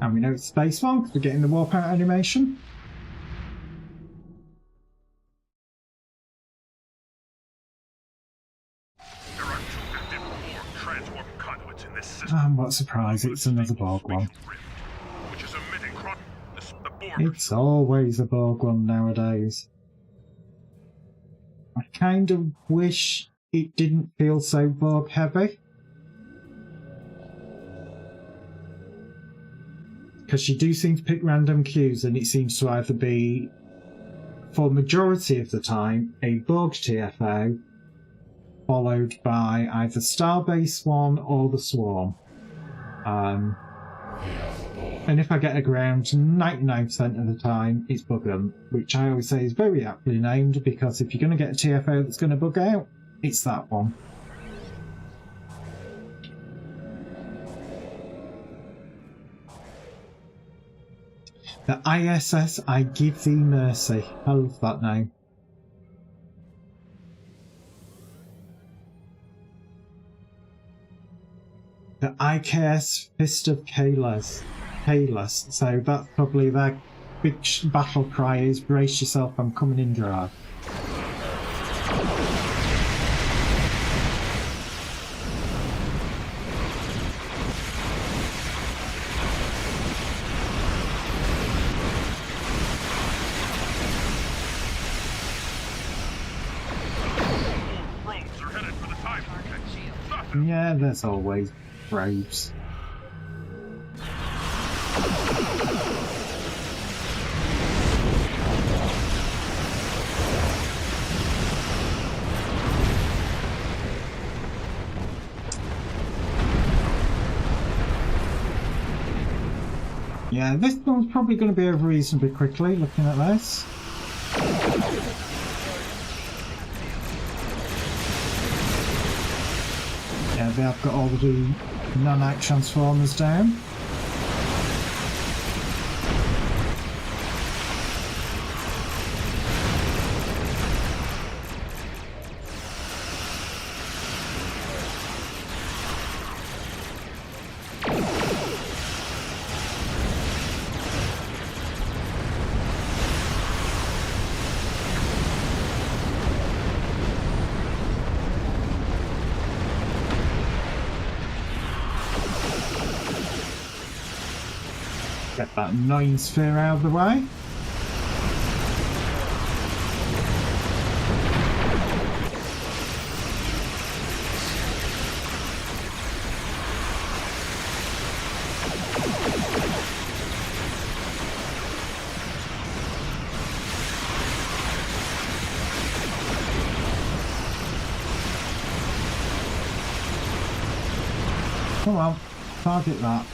And we know it's space one because we're getting the warp out animation. There are 2 active warp transwarp conduits in this system. And what a surprise, it's another Borg one. Which is emitting It's always a Borg one nowadays. I kind of wish it didn't feel so Borg heavy. Because you do seem to pick random cues, and it seems to either be, for majority of the time, a Borg TFO, followed by either Starbase 1 or the Swarm. And if I get a ground, 99% of the time, it's Bug Hunt, which I always say is very aptly named, because if you're going to get a TFO that's going to bug out, it's that one. The ISS, I Give Thee Mercy. I love that name. The IKS Fist of Kalas. So that's probably their big battle cry is brace yourself, I'm coming in dry. Drones are headed for the time. Target shield. Yeah, there's always probes. Yeah, this one's probably going to be over reasonably quickly, looking at this. Yeah, they have got all the nanite transformers down. Get that annoying sphere out of the way. Come on, target that.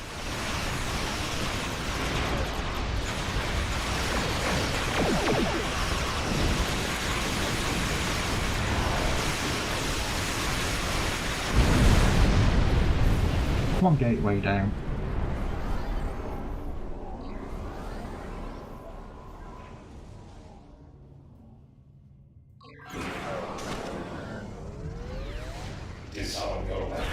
Come on, gateway down. Disarm your weapons.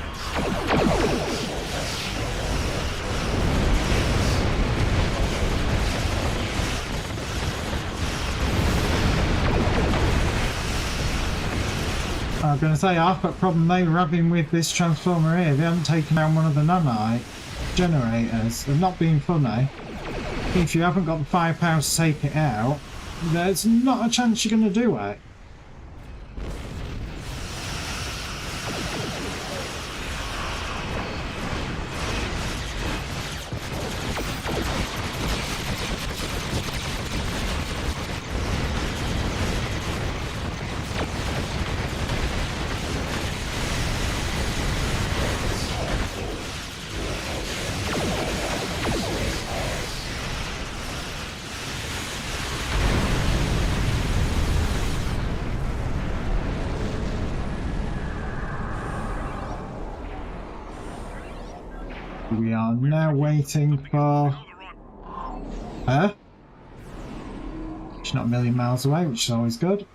I was going to say, I've got a problem they were having with this transformer here. They haven't taken down one of the nanite generators. They're not being funny. If you haven't got the firepower to take it out, there's not a chance you're going to do it. We are now waiting for her. She's not a million miles away, which is always good.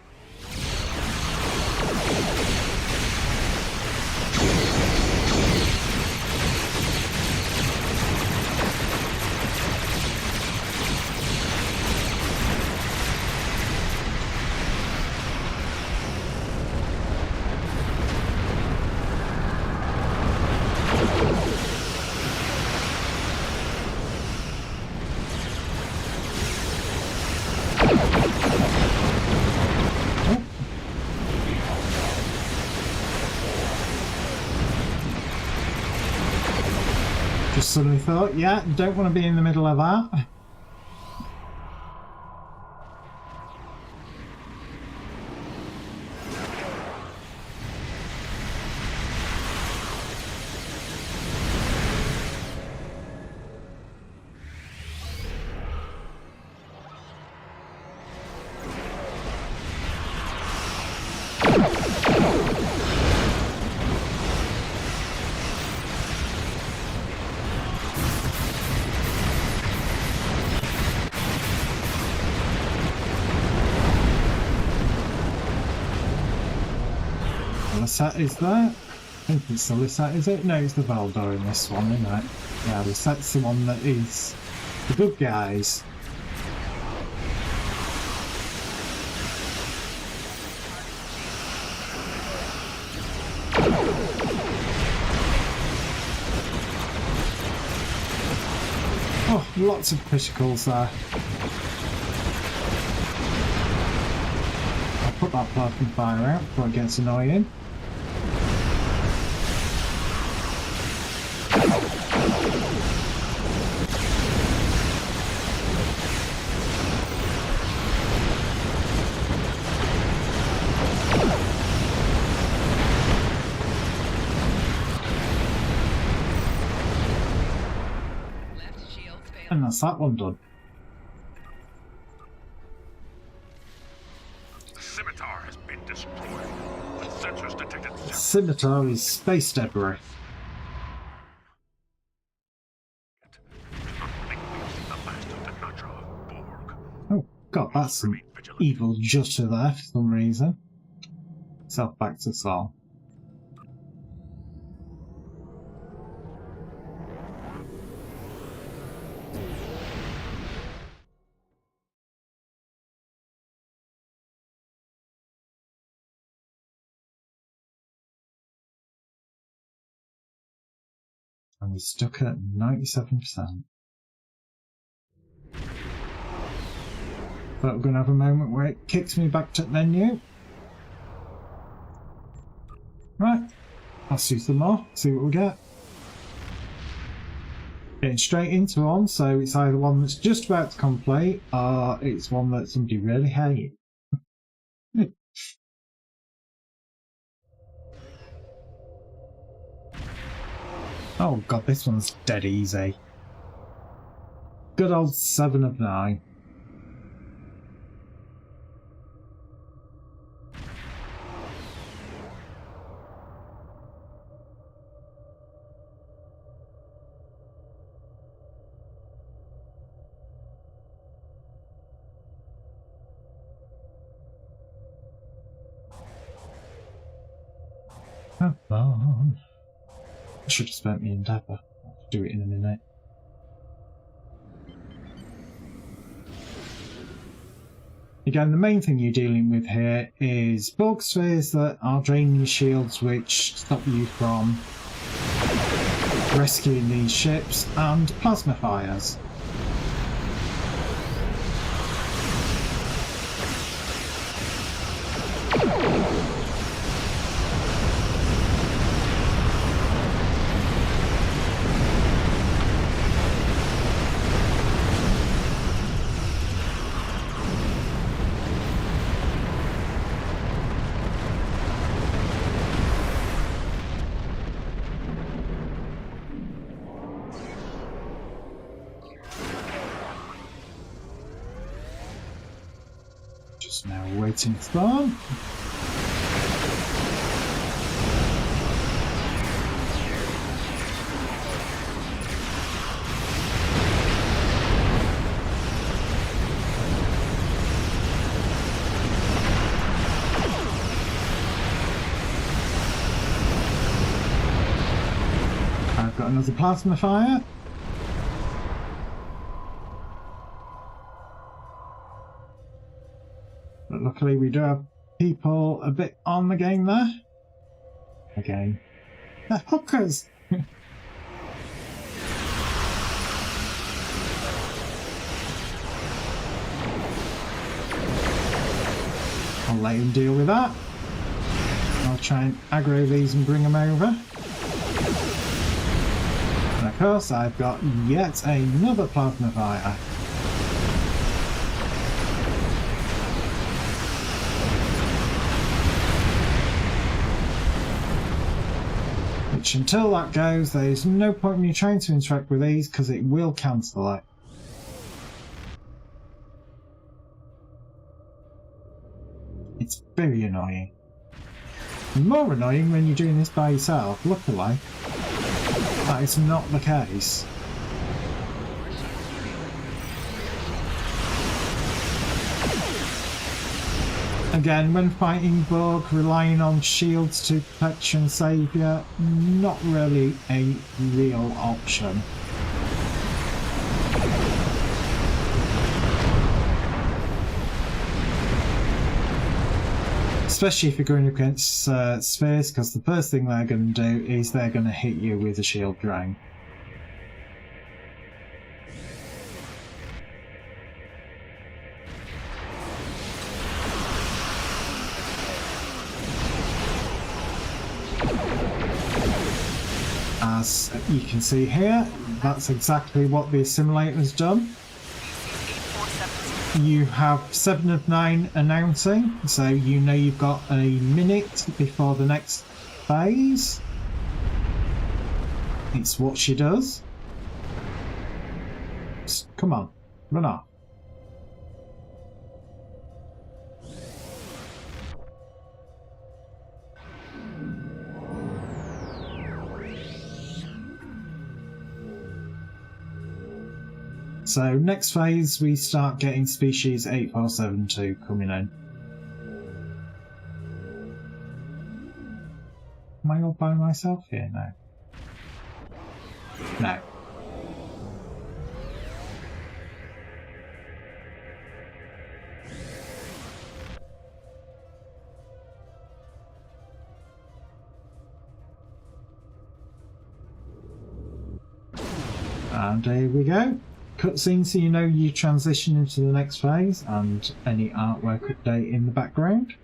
suddenly thought, yeah, don't want to be in the middle of that. Lisette is there. I think it's the Lisette, is it? No, it's the Valdor in this one, isn't it? Yeah, Lisette's the one that is the good guys. Oh, lots of criticals there. I'll put that plasma fire out before it gets annoying. Left shield failed. And that's that one done. The scimitar has been destroyed. The sensors detected several. Scimitar is space debris. I think we've seen the last of the Naja Borg. Oh god, that's some evil jutter there for some reason. Self back to Sol. And we're stuck at 97%. But we're going to have a moment where it kicks me back to the menu. Right, let's do some more, see what we get. Getting straight into one, so it's either one that's just about to complete, or it's one that somebody really hates. Oh god, this one's dead easy. Good old 7 of 9. Come on. I should have spent the endeavour. I'll do it in a minute. Again, the main thing you're dealing with here is Borg spheres that are draining your shields, which stop you from rescuing these ships, and plasma fires. Just now waiting for them. I've got another plasma fire. But luckily we do have people a bit on the game there. Again. They're hookers! I'll let him deal with that. I'll try and aggro these and bring them over. And I course, I've got yet another plasma fire. Which, until that goes, there's no point in you trying to interact with these because it will cancel it. It's very annoying. More annoying when you're doing this by yourself. Luckily, that is not the case. Again, when fighting Borg, relying on shields to protect and save you, not really a real option. Especially if you're going against spheres, because the first thing they're going to do is they're going to hit you with a shield drain. As you can see here, that's exactly what the assimilator's done. You have 7 of 9 announcing, so you know you've got a minute before the next phase. It's what she does. Just, come on, run off. So next phase we start getting species 8472 coming in. Am I all by myself here now? No. And here we go. Cutscene so you know you transition into the next phase, and any artwork update in the background.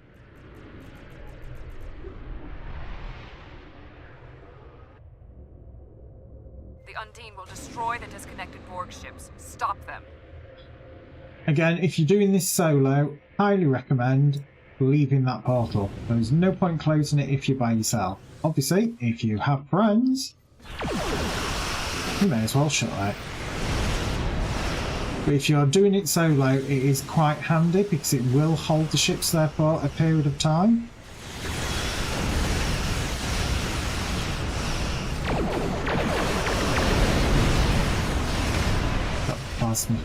The Undine will destroy the disconnected Borg ships. Stop them. Again, if you're doing this solo, highly recommend leaving that portal. There's no point closing it if you're by yourself. Obviously, if you have friends, you may as well shut it. But if you're doing it solo, it is quite handy because it will hold the ships there for a period of time. Got plasma.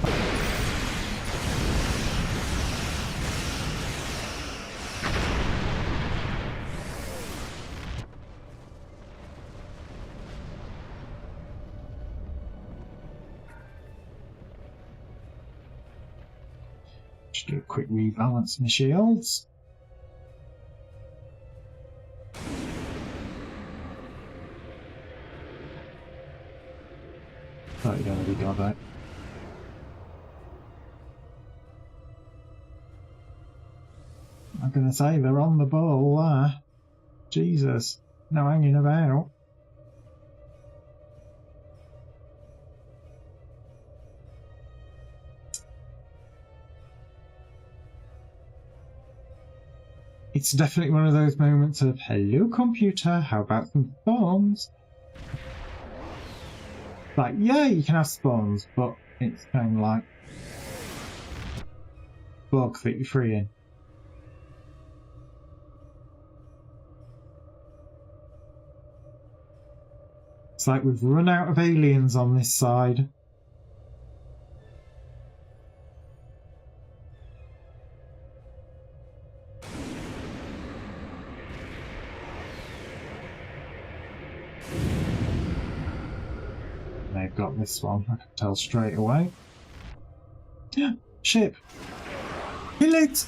Just do a quick rebalance my shields. Thought you'd already got that. I'm gonna say they're on the ball there. Jesus, no hanging about. It's definitely one of those moments of, hello computer, how about some spawns? Like, yeah, you can have spawns, but it's kind of like Borg that you're freeing. It's like we've run out of aliens on this side. They've got this one, I can tell straight away. Yeah, ship. Kill it!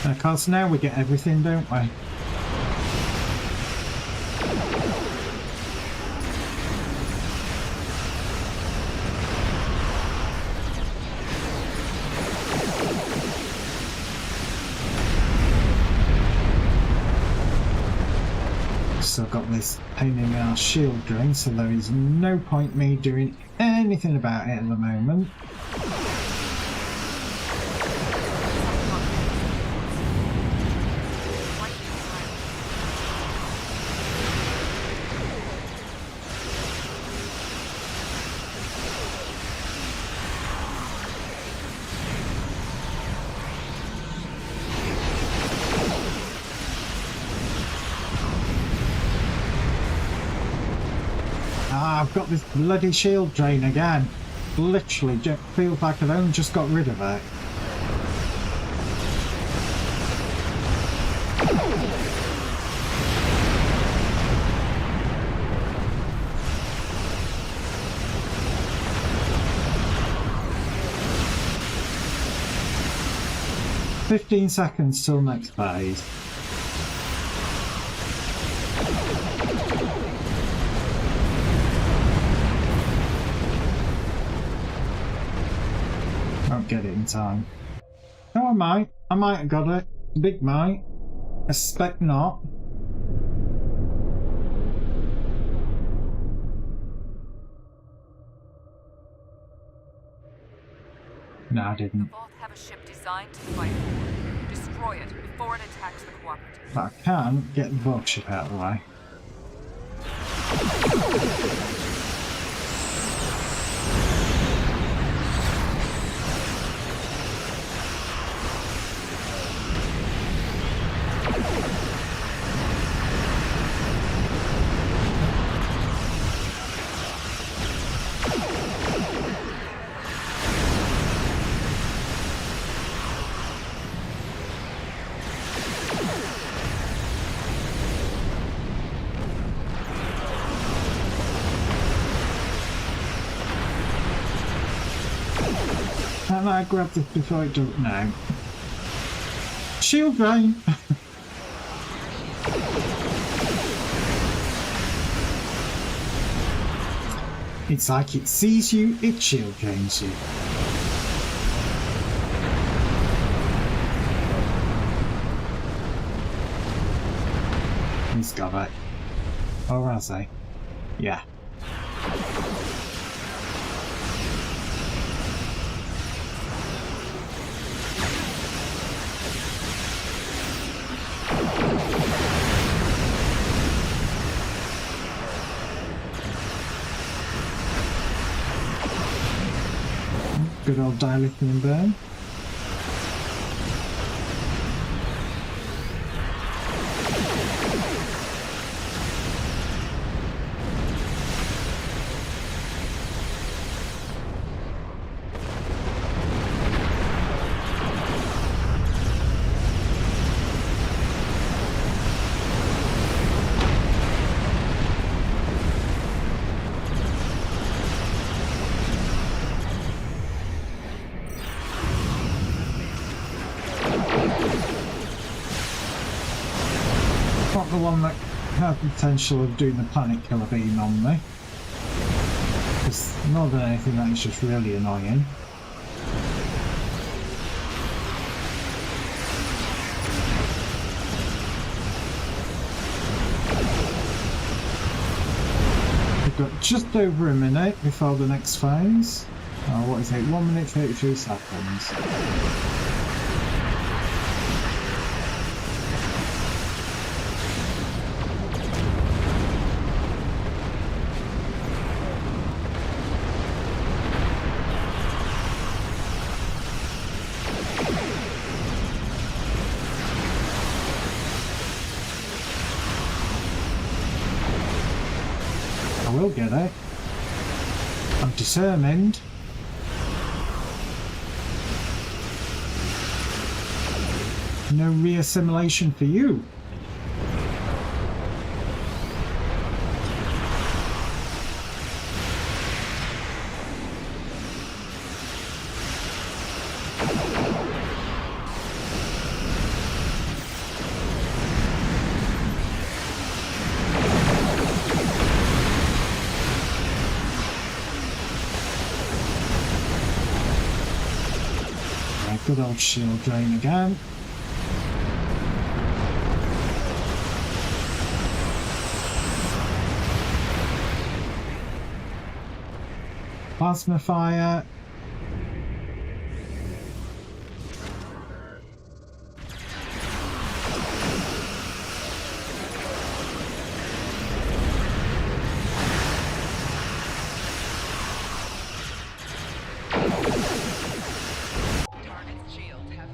Of course, now we get everything, don't we? still got this pain in the arse shield drain, so there is no point me doing anything about it at the moment. I've got this bloody shield drain again. Literally, just feels like I've only just got rid of it. "15 seconds till next phase." Won't get it in time. No, I might. I might have got it. Big might. I suspect not. No, I The didn't. Vault have a ship designed to fight. Destroy it before it attacks the cooperative. But I can get the Borg ship out of the way. Can I grab this before it does? No. Shield drain! It's like it sees you, it shield drains you. He's got it. Or has he? Yeah. Good old die lithium and burn. Not the one that had the potential of doing the planet killer beam on me. Because more than anything, that is just really annoying. We've got just over a minute before the next phase. Oh, what is it? 1 minute 33 seconds. I will get it. I'm determined. No re-assimilation for you. Good old shield drain again. Plasma fire.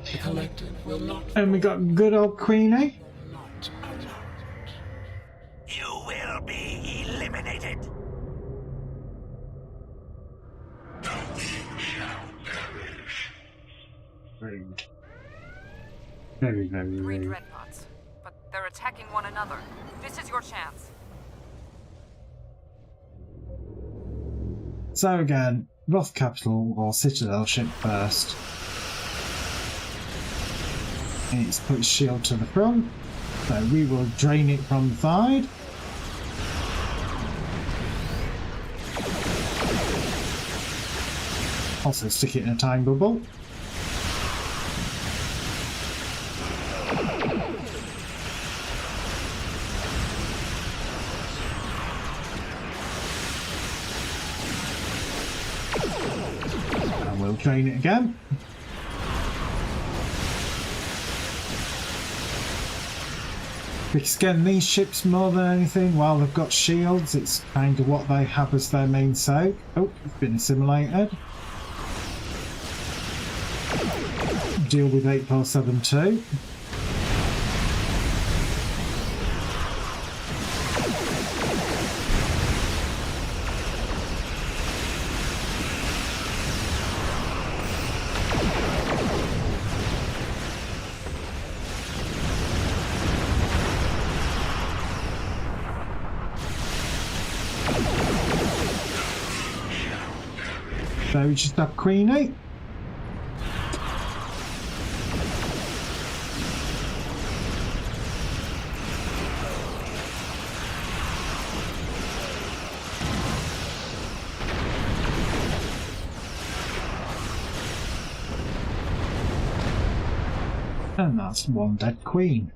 The collective will not And we got good old Queenie. You will be eliminated. Rude. Very, very Green rude. dreadnoughts, but they're attacking one another. This is your chance. So again, Roth Capital or Citadel ship first. It's put its shield to the front, so we will drain it from the side. Also stick it in a time bubble. And we'll drain it again. Because again, these ships more than anything, while they've got shields, it's kind of what they have as their main soak. Oh, it's been assimilated. Deal with 8472. So we just have Queenie. And that's one dead queen.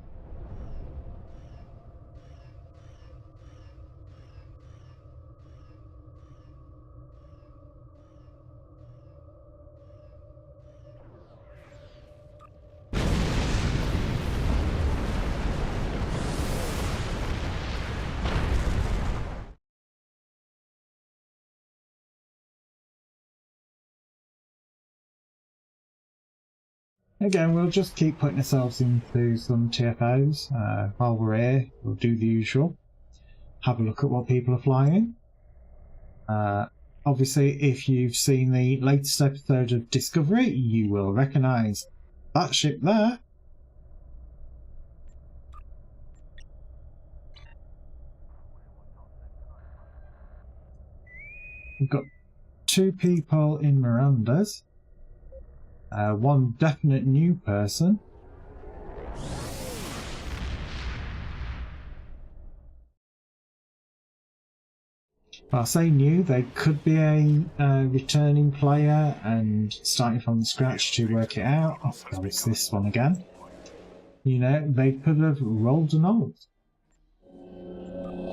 Again, we'll just keep putting ourselves into some TFOs. While we're here, we'll do the usual. Have a look at what people are flying. Obviously, if you've seen the latest episode of Discovery, you will recognise that ship there. We've got 2 people in Miranda's. One definite new person. Well, I say new, they could be a returning player and starting from scratch to work it out. Oh god, it's this one again. You know, they could have rolled an old.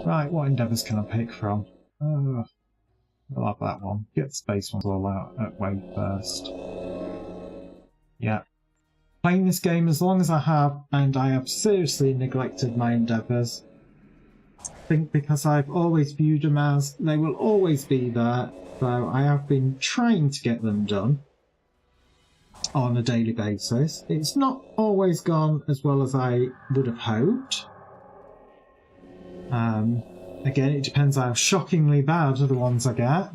Right, what endeavours can I pick from? I'll have that one. Get the space ones all out at way first. Yeah. Playing this game as long as I have, and I have seriously neglected my endeavours. I think because I've always viewed them as they will always be there, so I have been trying to get them done on a daily basis. It's not always gone as well as I would have hoped. Again, it depends how shockingly bad are the ones I get.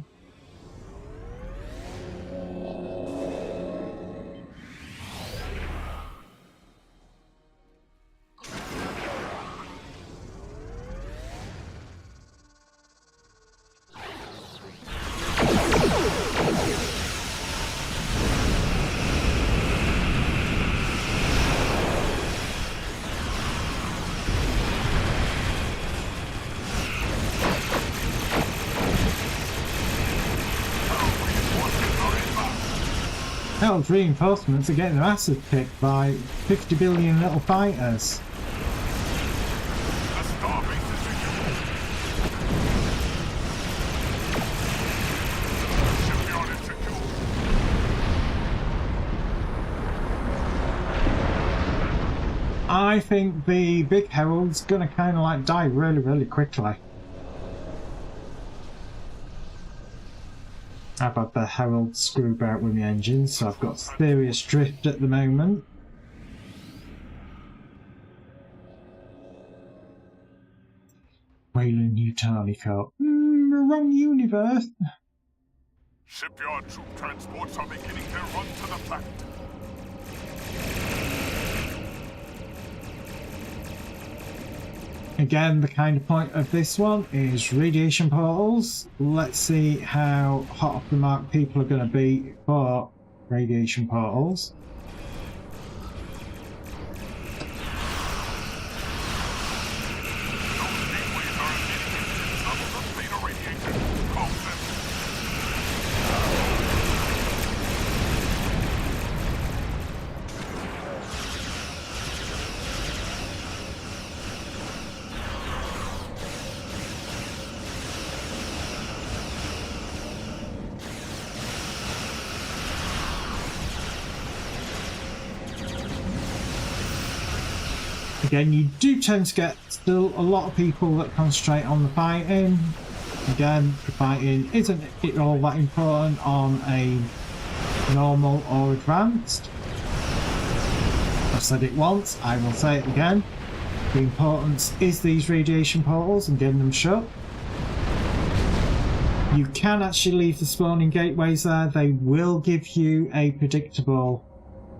Hell's reinforcements are getting their asses kicked by 50 billion little fighters. A starbase is I think the big herald's gonna kind of like die really, really quickly. I've had the herald screw about with the engine, so I've got serious drift at the moment. Wayland Yutani Cup. Wrong universe. Shipyard troop transports are beginning their run to the planet. Again, the kind of point of this one is radiation portals. Let's see how hot off the mark people are going to be for radiation portals. Again, you do tend to get still a lot of people that concentrate on the fighting. Again, the fighting isn't all that important on a normal or advanced. I've said it once, I will say it again. The importance is these radiation portals and getting them shut. You can actually leave the spawning gateways there. They will give you a predictable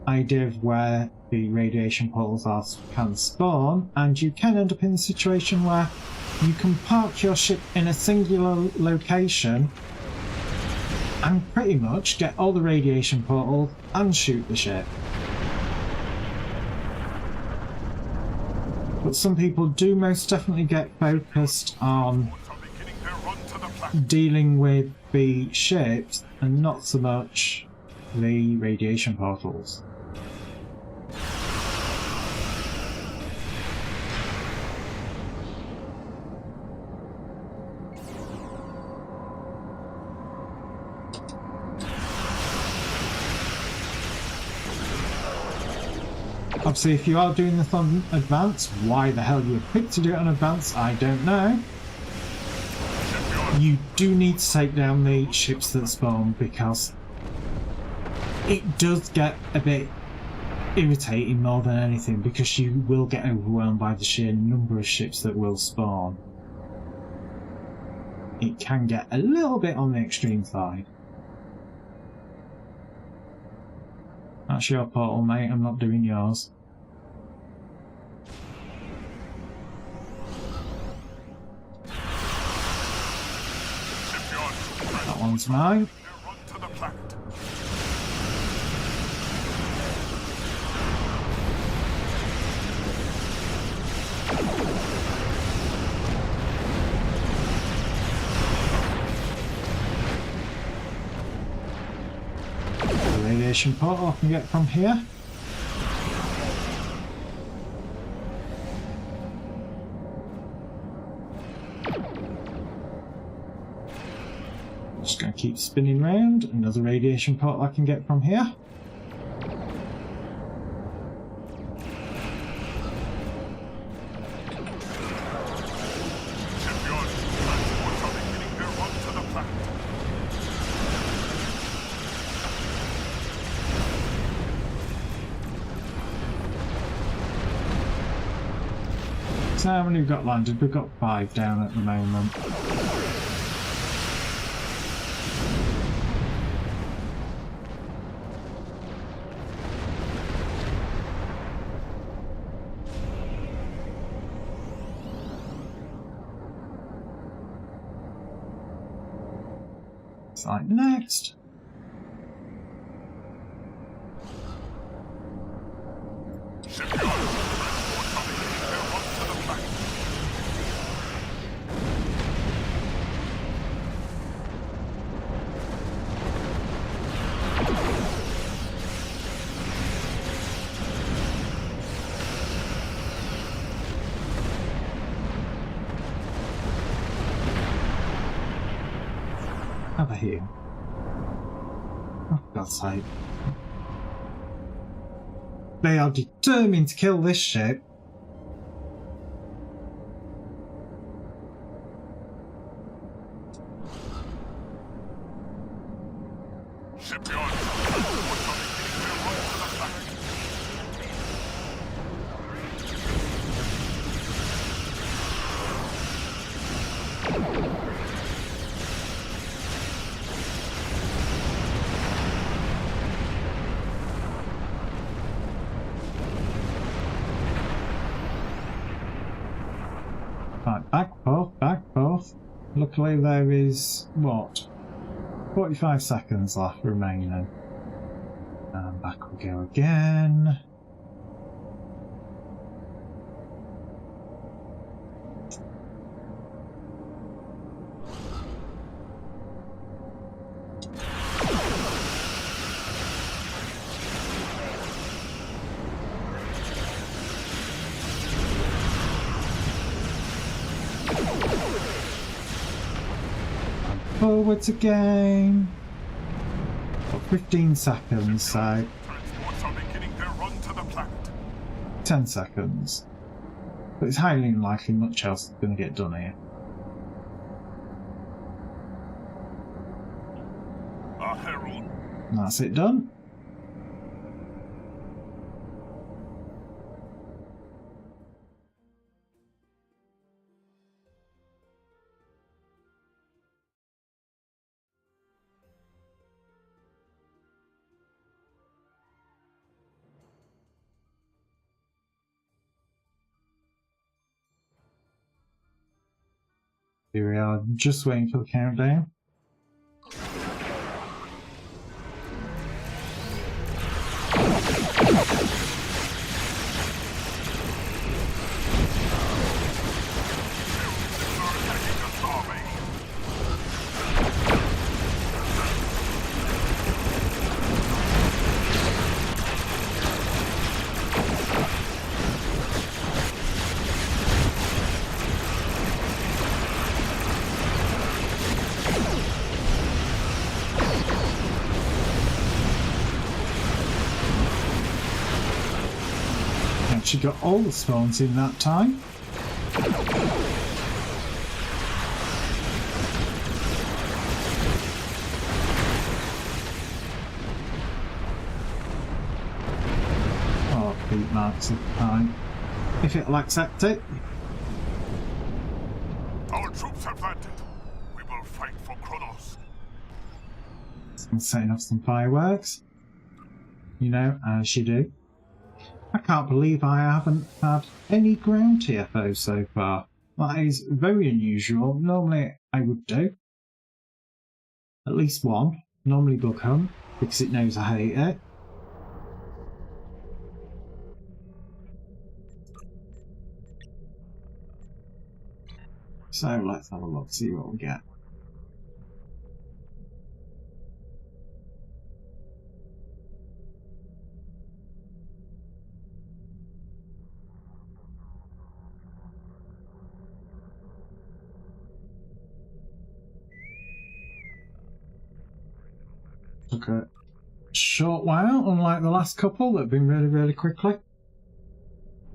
idea of where the radiation portals can spawn, and you can end up in a situation where you can park your ship in a singular location and pretty much get all the radiation portals and shoot the ship. But some people do most definitely get focused on dealing with the ships and not so much the radiation portals. Obviously, if you are doing this on advance, why the hell you picked to do it on advance, I don't know. You do need to take down the ships that spawn, because it does get a bit irritating more than anything, because you will get overwhelmed by the sheer number of ships that will spawn. It can get a little bit on the extreme side. That's your portal, mate, I'm not doing yours. That one's mine. The radiation portal I can get from here. Just going to keep spinning round. Another radiation portal I can get from here. So how many we've got landed? We've got 5 down at the moment. Site next. Over here. Oh, for God's sake. They are determined to kill this ship. Shipyard. Transport are beginning their run to the factory. Right, back forth. Luckily there is, what, 45 seconds left remaining. And back we go again. Forwards again. Got 15 seconds, so Transports are beginning their run to the planet. 10 seconds. But it's highly unlikely much else is going to get done here. A herald. And that's it done. Here we are, just waiting for the countdown. She got all the spawns in that time. Oh, beat marks at the time. If it'll accept it. Our troops have landed. We will fight for Kronos. I'm setting off some fireworks. You know, as you do. I can't believe I haven't had any ground TFO so far. That is very unusual. Normally I would do. At least one. Normally bug hunt, because it knows I hate it. So let's have a look, see what we get. Took a short while, unlike the last couple that have been really quickly.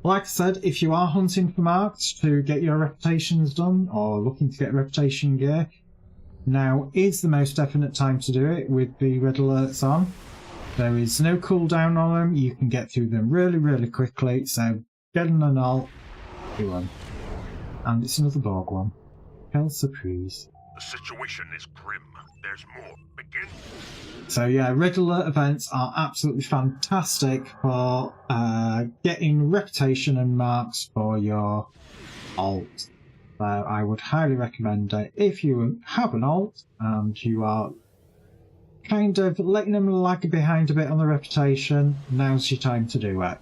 Like I said, if you are hunting for marks to get your reputations done or looking to get reputation gear, now is the most definite time to do it with the red alerts on. There is no cooldown on them, you can get through them really quickly, so get an alt, do one. And it's another Borg one. Quelle surprise. The situation is grim. There's more. Begin. So yeah, red alert events are absolutely fantastic for getting reputation and marks for your alt. So I would highly recommend it if you have an alt and you are kind of letting them lag behind a bit on the reputation. Now's your time to do it.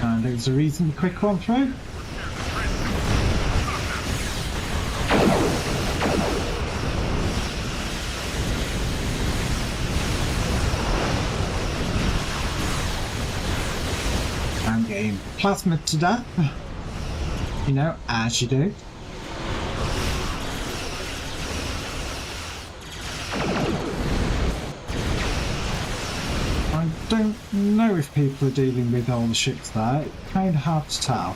And it was a reasonably quick one through. plasma to death. You know, as you do. I don't know if people are dealing with all the ships there. It's kind of hard to tell.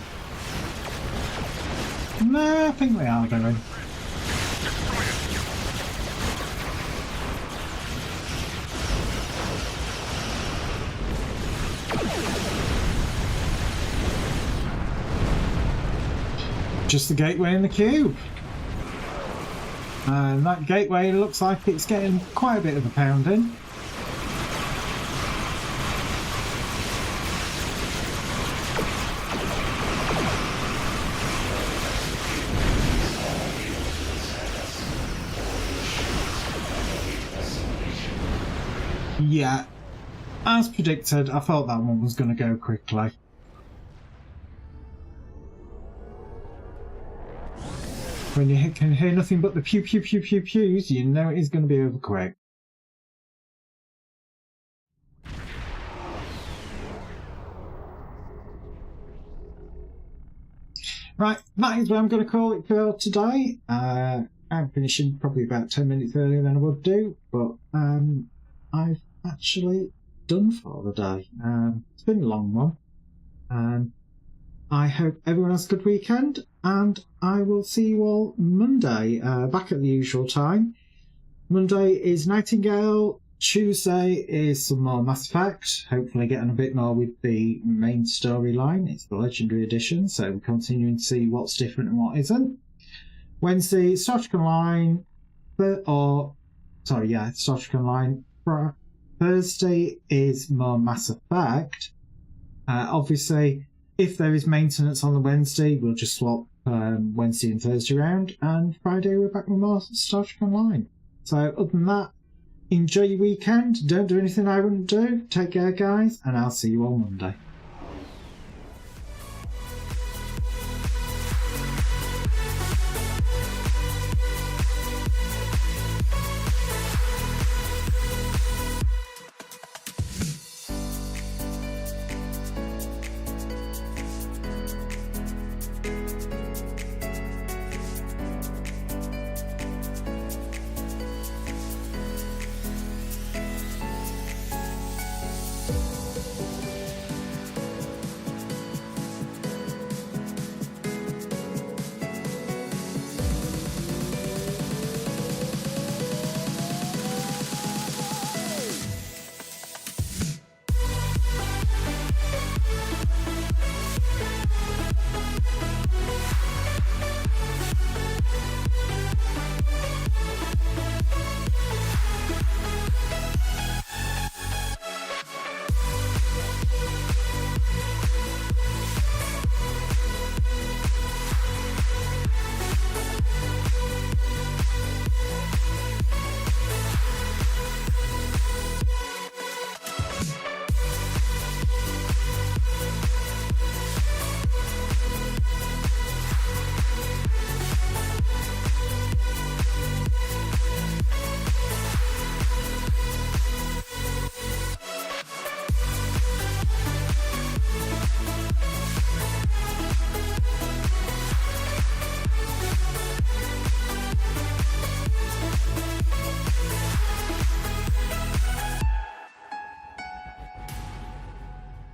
No, I think they are doing. Just the gateway and the cube. And that gateway looks like it's getting quite a bit of a pounding. Yeah, as predicted, I thought that one was going to go quickly. When you can hear nothing but the pew pew pew pew pews, you know it is going to be over quick. Right, that is where I'm going to call it for today. I'm finishing probably about 10 minutes earlier than I would do, but I've actually done for the day. It's been a long one. I hope everyone has a good weekend, and I will see you all Monday, back at the usual time. Monday is Nightingale, Tuesday is some more Mass Effect, hopefully getting a bit more with the main storyline. It's the Legendary Edition, so we're continuing to see what's different and what isn't. Wednesday, Star Trek Online, Star Trek Online. Thursday is more Mass Effect. Obviously, if there is maintenance on the Wednesday, we'll just swap Wednesday and Thursday around, and Friday we're back with more Star Trek Online. So other than that, enjoy your weekend, don't do anything I wouldn't do, take care guys, and I'll see you on Monday.